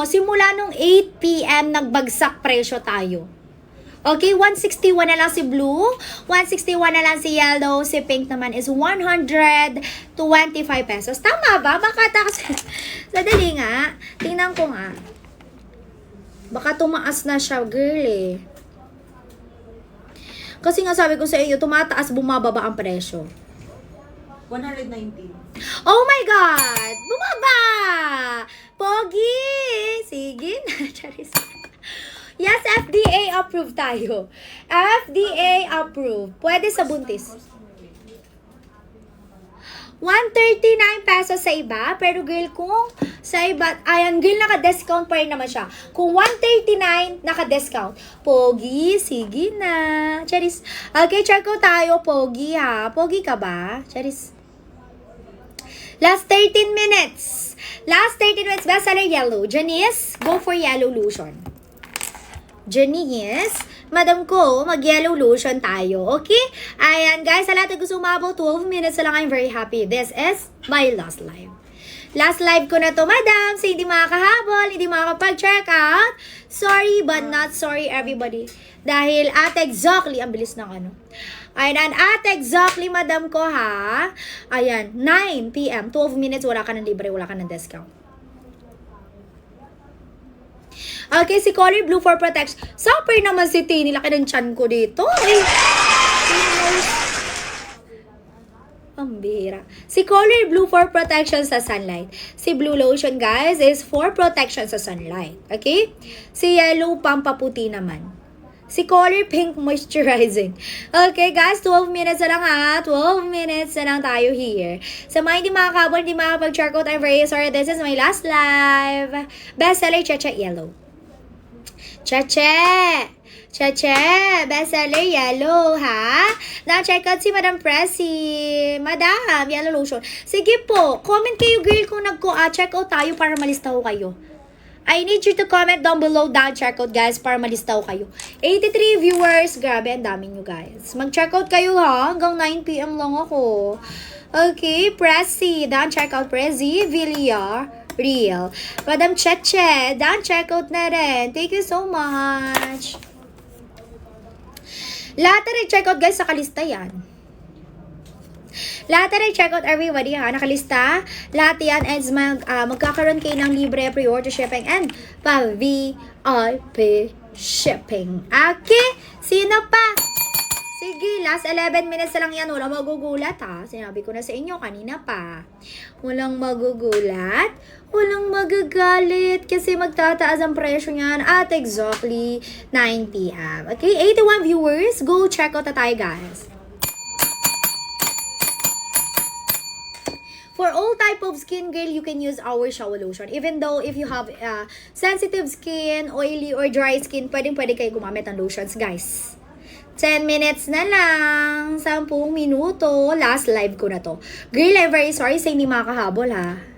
simula nung 8 p.m. nagbagsak presyo tayo. Okay, 161 na lang si blue, 161 na lang si yellow, si pink naman is 125 pesos. Tama ba? Baka sadali nga. Tingnan ko nga. Baka tumaas na siya, girl eh. Kasi nga sabi ko sa iyo, tumataas, bumababa ang presyo. 119. Oh my God! Bumaba! Pogi! Sige na, Charis. Yes, FDA approved tayo. FDA approved. Pwede sa buntis. 139 pesos sa iba. Pero girl, kung sa iba, ayan, girl, naka-discount pa rin naman siya. Kung 139, naka-discount. Pogi, sige na. Charis. Okay, check ko tayo, Pogi ha. Pogi ka ba? Charis. Last 13 minutes. Last 13 minutes, bestseller yellow. Janice, go for yellow lotion. Janice, madam ko, mag-yellow lotion tayo, okay? Ayan, guys, sa lahat na gusto umabot, 12 minutes na lang, I'm very happy. This is my last live. Last live ko na to, madam. So, hindi makakahabol, hindi makakapag-check out. Sorry, but not sorry, everybody. Dahil at exactly, ang bilis ng ano. Ayan, at exactly, madam ko, ha? Ayan, 9 p.m., 12 minutes, wala ka ng libre, wala ka ng discount. Okay, si Color Blue for protection. Super naman si Tini. Laki ng chan ko dito. Ay, pambira. Si Color Blue for protection sa sunlight. Si Blue Lotion, guys, is for protection sa sunlight. Okay? Si Yellow, pampaputi naman. Si Color Pink, moisturizing. Okay, guys, 12 minutes na lang ha. 12 minutes na lang tayo here. Sa mga hindi makakabon, hindi makapag-check out, I'm very sorry. This is my last live. Bestseller, Cheche Yellow. Cheche! Bestseller yellow, ha? Na-check out si Madam Pressy. Madam, yellow lotion. Sige po, comment kayo, girl, kung nag-check out tayo para malista ko kayo. I need you to comment down below down check out, guys, para malista ko kayo. 83 viewers. Grabe, ang dami nyo, guys. Mag-check out kayo, ha? Hanggang 9 p.m. lang ako. Okay, Pressy. Down check out, Pressy. Villar. Real. Madam Cheche, down check out na rin. Thank you so much. Lahat na rin check out, guys, sa kalista yan. Lahat na rin check out, everybody, ha? Nakalista. Lahat yan is magkakaroon kayo ng libre pre-order shipping and pa-VIP shipping. Okay? Sino pa? Sige, last 11 minutes na lang yan. Walang magugulat, ha? Sinabi ko na sa inyo kanina pa. Walang magugulat. Walang magagalit. Kasi magtataas ang presyo niyan at exactly 9 p.m. Okay? 81 viewers. Go check out na tayo, guys. For all type of skin, girl, you can use our shower lotion. Even though if you have sensitive skin, oily or dry skin, pwede kayo gumamit ng lotions, guys. 10 minutes na lang. 10 minuto. Last live ko na to. Girl, I'm very sorry sa hindi makakahabol, ha.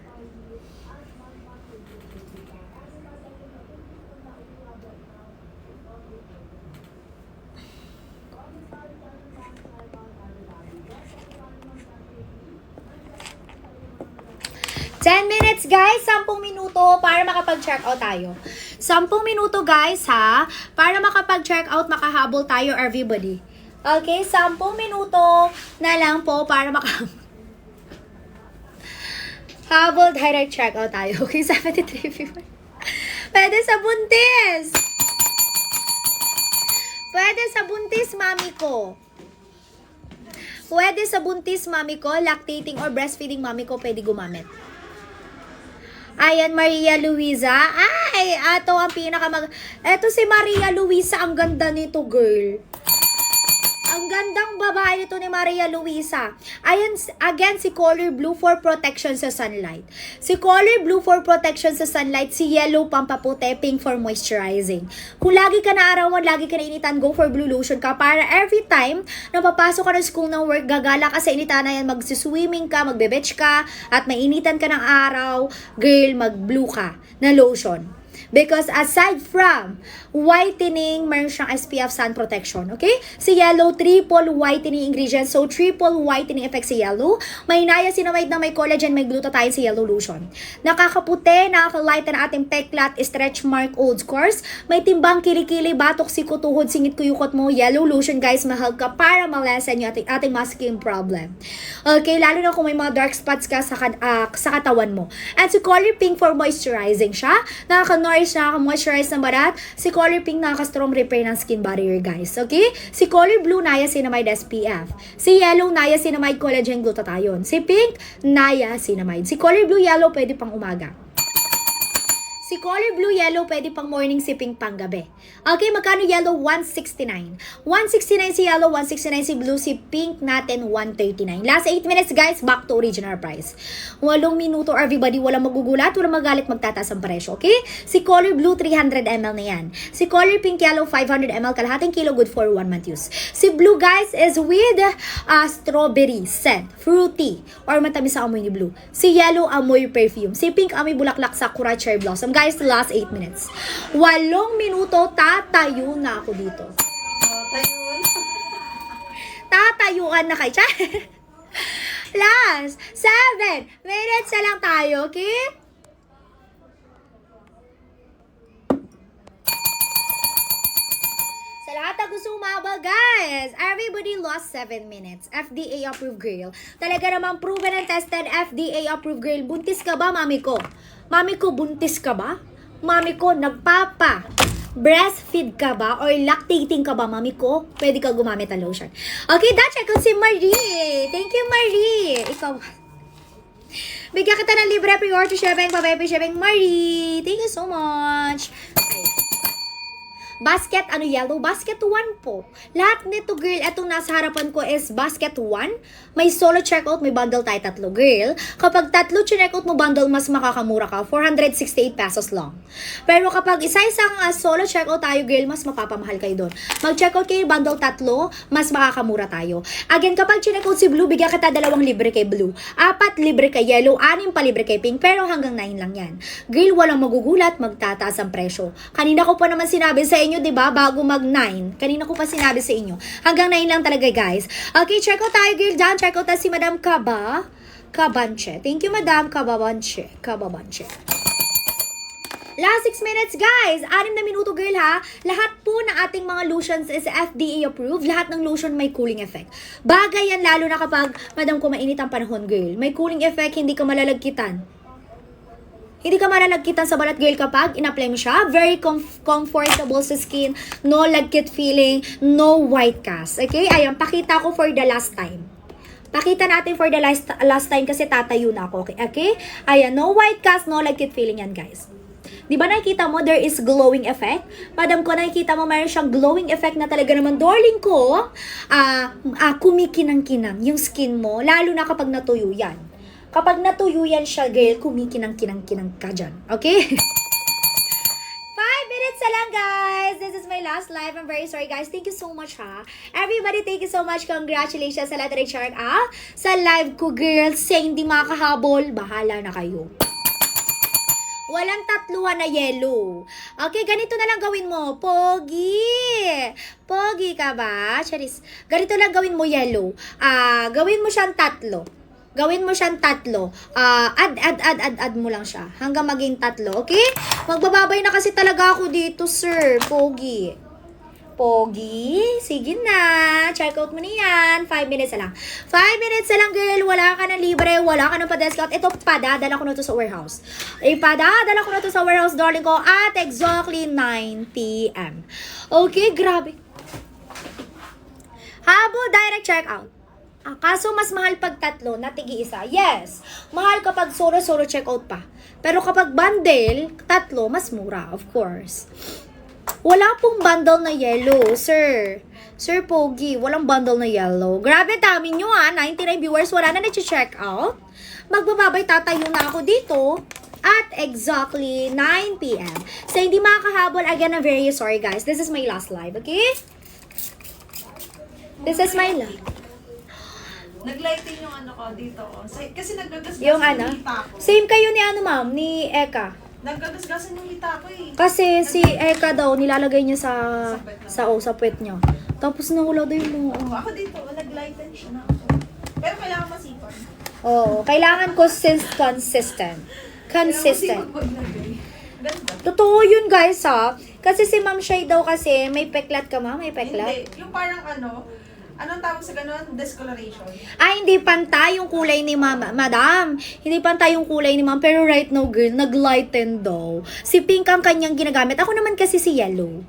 Minutes, guys. 10 minuto para makapag-check out tayo. 10 minuto, guys, ha? Para makapag-check out, makahabol tayo, everybody. Okay? 10 minuto na lang po para habol direct check out tayo. Okay? 73 people. Pwede sa buntis. Pwede sa buntis, mami ko. Pwede sa buntis, mami ko. Lactating or breastfeeding, mami ko, pwede gumamit. Ayan, Maria Luisa. Ay, ato ang Eto si Maria Luisa, ang ganda nito, girl. Ang gandang babae nito ni Maria Luisa. Ayan, again, si Color Blue for protection sa sunlight. Si Color Blue for protection sa sunlight, si Yellow pampaputi, Pink for moisturizing. Kung lagi ka na arawan, lagi ka na initan, go for Blue Lotion ka para every time na papasok ka ng school ng work, gagala ka sa initan na yan, magsiswimming ka, magbe-beach ka, at mainitan ka ng araw, girl, mag-blue ka na lotion. Because aside from whitening, meron siyang SPF sun protection, okay? Si yellow, triple whitening ingredients. So, triple whitening effect si yellow. May niacinamide na may collagen, may glutathione si yellow lotion. Nakakaputi, nakakalighten ang ating peklat, stretch mark, old scars. May timbang kilikili, batok, siko, tuhod, singit, kuyukot mo. Yellow lotion, guys, mahal ka para malesen yung ating mga skin problem. Okay, lalo na kung may mga dark spots ka sa katawan mo. And si Color Pink for moisturizing siya. Nakaka-nourish, nakaka-moisturize ng barat. Si Color Pink nakaka-strong repair ng skin barrier, guys. Okay? Si Color Blue, niacinamide SPF. Si Yellow, niacinamide collagen glutathione. Si Pink, niacinamide. Si Color Blue, Yellow, pwede pang umaga. Si Color Blue, Yellow, pwede pang morning, si Pink pang gabi. Okay, magkano Yellow? 169. 169 si Yellow, 169 si Blue, si Pink natin 139. Last 8 minutes, guys, back to original price. 8 minuto, everybody, walang magugulat, walang magalit, magtataas ang presyo, okay? Si Color Blue, 300 ml na yan. Si Color Pink, Yellow, 500 ml, kalahating kilo, good for 1 month use. Si Blue, guys, is with strawberry scent, fruity, or matamis sa amoy ni Blue. Si Yellow, amoy perfume. Si Pink, amoy bulaklak, sakura, cherry blossom. Guys, the last 8 minutes. 8 minuto, tatayo na ako dito. Tatayuan na kayo. Last 7 minutes na lang tayo, okay? Sa lahat na gusto umabal, guys, everybody lost 7 minutes. FDA approved girl. Talaga namang proven and tested FDA approved girl. Buntis ka ba, mami ko? Mami ko, buntis ka ba? Mami ko, breastfeed ka ba? Or lactating ka ba, mami ko? Pwede ka gumamit ng lotion. Okay, check out si Marie. Thank you, Marie. Ikaw. Bigyan kita ng libre pre-order shipping, pa-baby shipping, Marie. Thank you so much. Okay. Basket, yellow? Basket 1 po. Lahat nito, girl, etong nasa harapan ko is basket 1. May solo checkout, may bundle tayo 3, girl. Kapag 3 checkout mo bundle, mas makakamura ka. 468 pesos lang. Pero kapag isa-isang solo checkout tayo, girl, mas mapapamahal kayo doon. Mag-checkout kayo, bundle 3, mas makakamura tayo. Again, kapag checkout si Blue, bigyan kita 2 libre kay Blue. 4 libre kay Yellow, 6 pa libre kay Pink. Pero hanggang 9 lang yan. Girl, walang magugulat, magtataas ang presyo. Kanina ko pa naman sinabi sa inyo, 'di ba, bago mag 9. Kanina ko pa sinabi sa inyo. Hanggang 9 lang talaga, guys. Okay, check out tayo, girl. Diyan, check out si Madam Cabanche. Thank you, Madam Cabanche. Last 6 minutes, guys. 6 na minuto, girl, ha. Lahat po ng ating mga lotions is FDA approved. Lahat ng lotion may cooling effect. Bagay yan lalo na kapag, Madam, kung mainit ang panahon, girl. May cooling effect, hindi ka malalagkitan. Hindi ka malalagkitan sa balat, girl, kapag in-apply mo siya. Very comfortable sa skin. No lagkit feeling. No white cast. Okay? Ayan, pakita ko for the last time. Pakita natin for the last time kasi tatayo na ako. Okay? Ayan, no white cast, no lagkit feeling yan, guys. Di ba nakikita mo, there is glowing effect? Madam ko, nakikita mo, mayroon siyang glowing effect na talaga naman, darling ko, kumikinang-kinang yung skin mo, lalo na kapag natuyo yan. Kapag natuyo yan siya, girl, kumikinang-kinang ka dyan. Okay? 5 minutes na lang, guys. This is my last live. I'm very sorry, guys. Thank you so much, ha. Everybody, thank you so much. Congratulations sa lahat na nag-check out sa live ko, girls. Sa hindi makahabol, bahala na kayo. Walang tatluhan na yellow. Okay, ganito na lang gawin mo. Pogi! Pogi ka ba? Charis. Ganito lang gawin mo, yellow. Gawin mo siyang 3. Gawin mo siyang 3. Add mo lang siya. Hanggang maging 3, okay? Magbababay na kasi talaga ako dito, sir. Pogi. Pogi? Sige na. Check out mo na yan. 5 minutes na lang. 5 minutes na lang, girl. Wala ka ng libre. Wala ka ng pa-discount. Ito, padadala ko na to sa warehouse. Ipadadala ko na to sa warehouse, darling ko, at exactly 9 p.m. Okay, grabe. Habol direct checkout. Kaso mas mahal pag 3 na tigi-isa. Yes, mahal kapag solo checkout pa. Pero kapag bundle, 3, mas mura, of course. Wala pong bundle na yellow, sir. Sir Pogi, walang bundle na yellow. Grabe, dami nyo 99 viewers, wala na nag-check out. Magbababay, tatayo na ako dito at exactly 9 p.m. So, hindi makakahabol, again, I'm very sorry, guys. This is my last live, okay? This is my live. Naglighting yung ko dito. Kasi nagagasgas Yung pa ako. Same kayo ni ma'am, ni Eka. Nagkagasgasan yung hita ko eh. Kasi si Eka daw, nilalagay niya sa puwet niya. Tapos nawala daw yung Oo, ako dito, nag-lighten siya na ako. Pero kailangan masipag. Oo, kailangan consistent. Consistent. Masipag maglagay. Ganda. Totoo yun guys ha. Kasi si Ma'am Shay daw kasi, may peklat ka ma? May peklat? Hindi. Yung parang anong tawag sa ganun? Discoloration. Ay, hindi pantay yung kulay ni Madam. Hindi pantay yung kulay ni Ma'am. Pero right now, girl, nag-lighten daw. Si pink ang kanyang ginagamit. Ako naman kasi si yellow.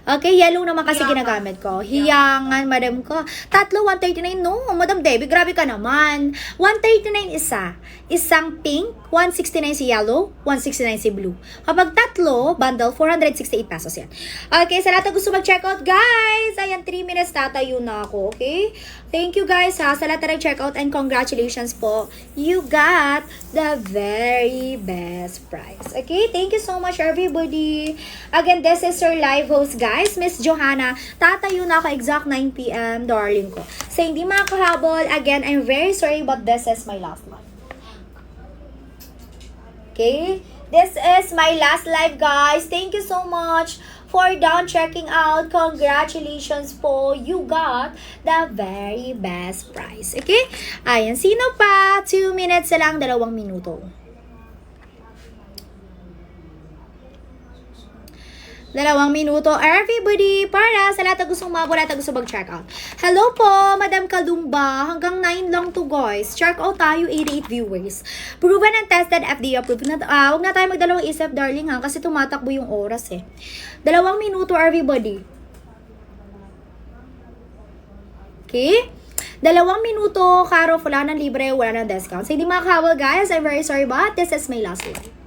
Okay, yellow naman kasi ginagamit ko. Hiyangan, madam ko. Tatlo, 139. No, Madam Debbie, grabe ka naman. 139 isa. Isang pink, 169 si yellow, 169 si blue. Kapag tatlo, bundle, 468 pesos yan. Okay, sa lahat na gusto mag-check out, guys. Ayan, 3 minutes tatayo na ako, okay? Thank you, guys, ha, sa lahat na nag-check out and congratulations po. You got the very best price. Okay, thank you so much, everybody. Again, this is your live host, guys, Miss Johanna. Tatayo na ako exact 9 p.m. darling ko. Sa hindi makahabol, again, I'm very sorry but this is my last live. Okay? This is my last live, guys. Thank you so much for down checking out. Congratulations po. You got the very best price. Okay? Ayan. Sino pa? 2 minutes na lang, 2 minuto. 2 minuto. Everybody, para sa lahat na gustong mabot at gusto mag-check out. Hello po, Madam Kalumba. Hanggang 9 lang to, guys. Check out tayo, 88 viewers. Proven and tested, FDA approved. Huwag na tayo magdalawang isip, darling, ha? Kasi tumatakbo yung oras, eh. 2 minuto, everybody. Okay? 2 minuto, Karo, wala ng libre, wala ng discount. So, hindi makakawal, guys. I'm very sorry, but this is my last one.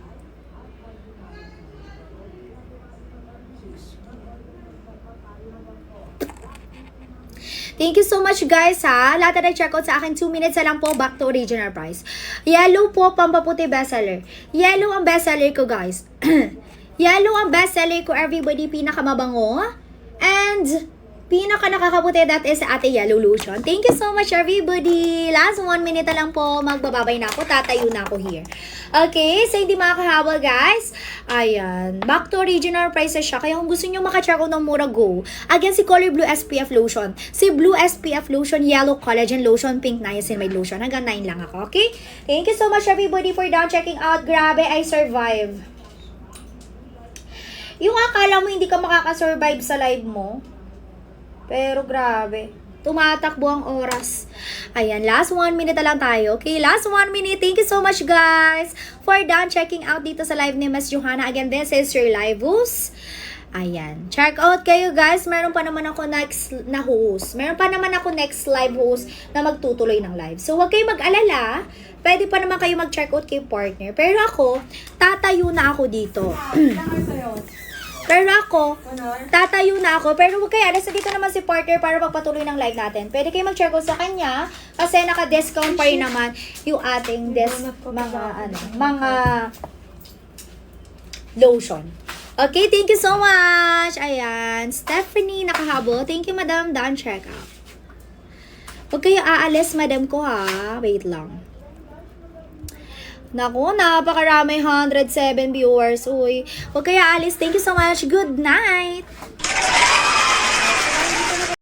Thank you so much, guys, ha. Lahat na nag-check out sa akin, 2 minutes na lang po, back to original price. Yellow po, pampaputi bestseller. Yellow ang bestseller ko, guys. Yellow ang bestseller ko, everybody, pinakamabango. And pinaka nakakaputi, that is Ate Yellow Lotion. Thank you so much, everybody. Last 1 minute na lang po, magbababay na ako, tatayo na ako here. Okay, so hindi makakahabol, guys. Ayan, back to original prices siya. Kaya kung gusto nyo maka-check out ng mura, go. Again, si Color Blue SPF Lotion. Si Blue SPF Lotion, Yellow Collagen Lotion, Pink Niacinamide Lotion. Hanggang 9 lang ako, okay? Thank you so much, everybody, for down checking out. Grabe, I survive. Yung akala mo hindi ka makakasurvive sa live mo, pero grabe, tumatakbo ang oras. Ayan, last 1 minute na lang tayo. Okay, last 1 minute. Thank you so much, guys, for down checking out dito sa live ni Miss Johanna. Again, this is your live host. Ayan, check out kayo, guys. Meron pa naman ako next na host. Meron pa naman ako next live host na magtutuloy ng live. So, huwag kayo mag-alala. Pwede pa naman kayo mag-check out kay partner. Pero ako, tatayo na ako dito. Pero ako, tatayo na ako. Pero huwag kayo, nasa dito naman si partner para magpatuloy ng live natin. Pwede kayo mag-check out sa kanya kasi naka-discount pa rin naman yung ating mga lotion. Okay, thank you so much. Ayan, Stephanie nakahabol. Thank you, Madam. Down check out. Huwag kayo aalis, Madam ko, ha. Wait lang. Naku, napakarami, 107 viewers. Uy, huwag kaya alis. Thank you so much. Good night!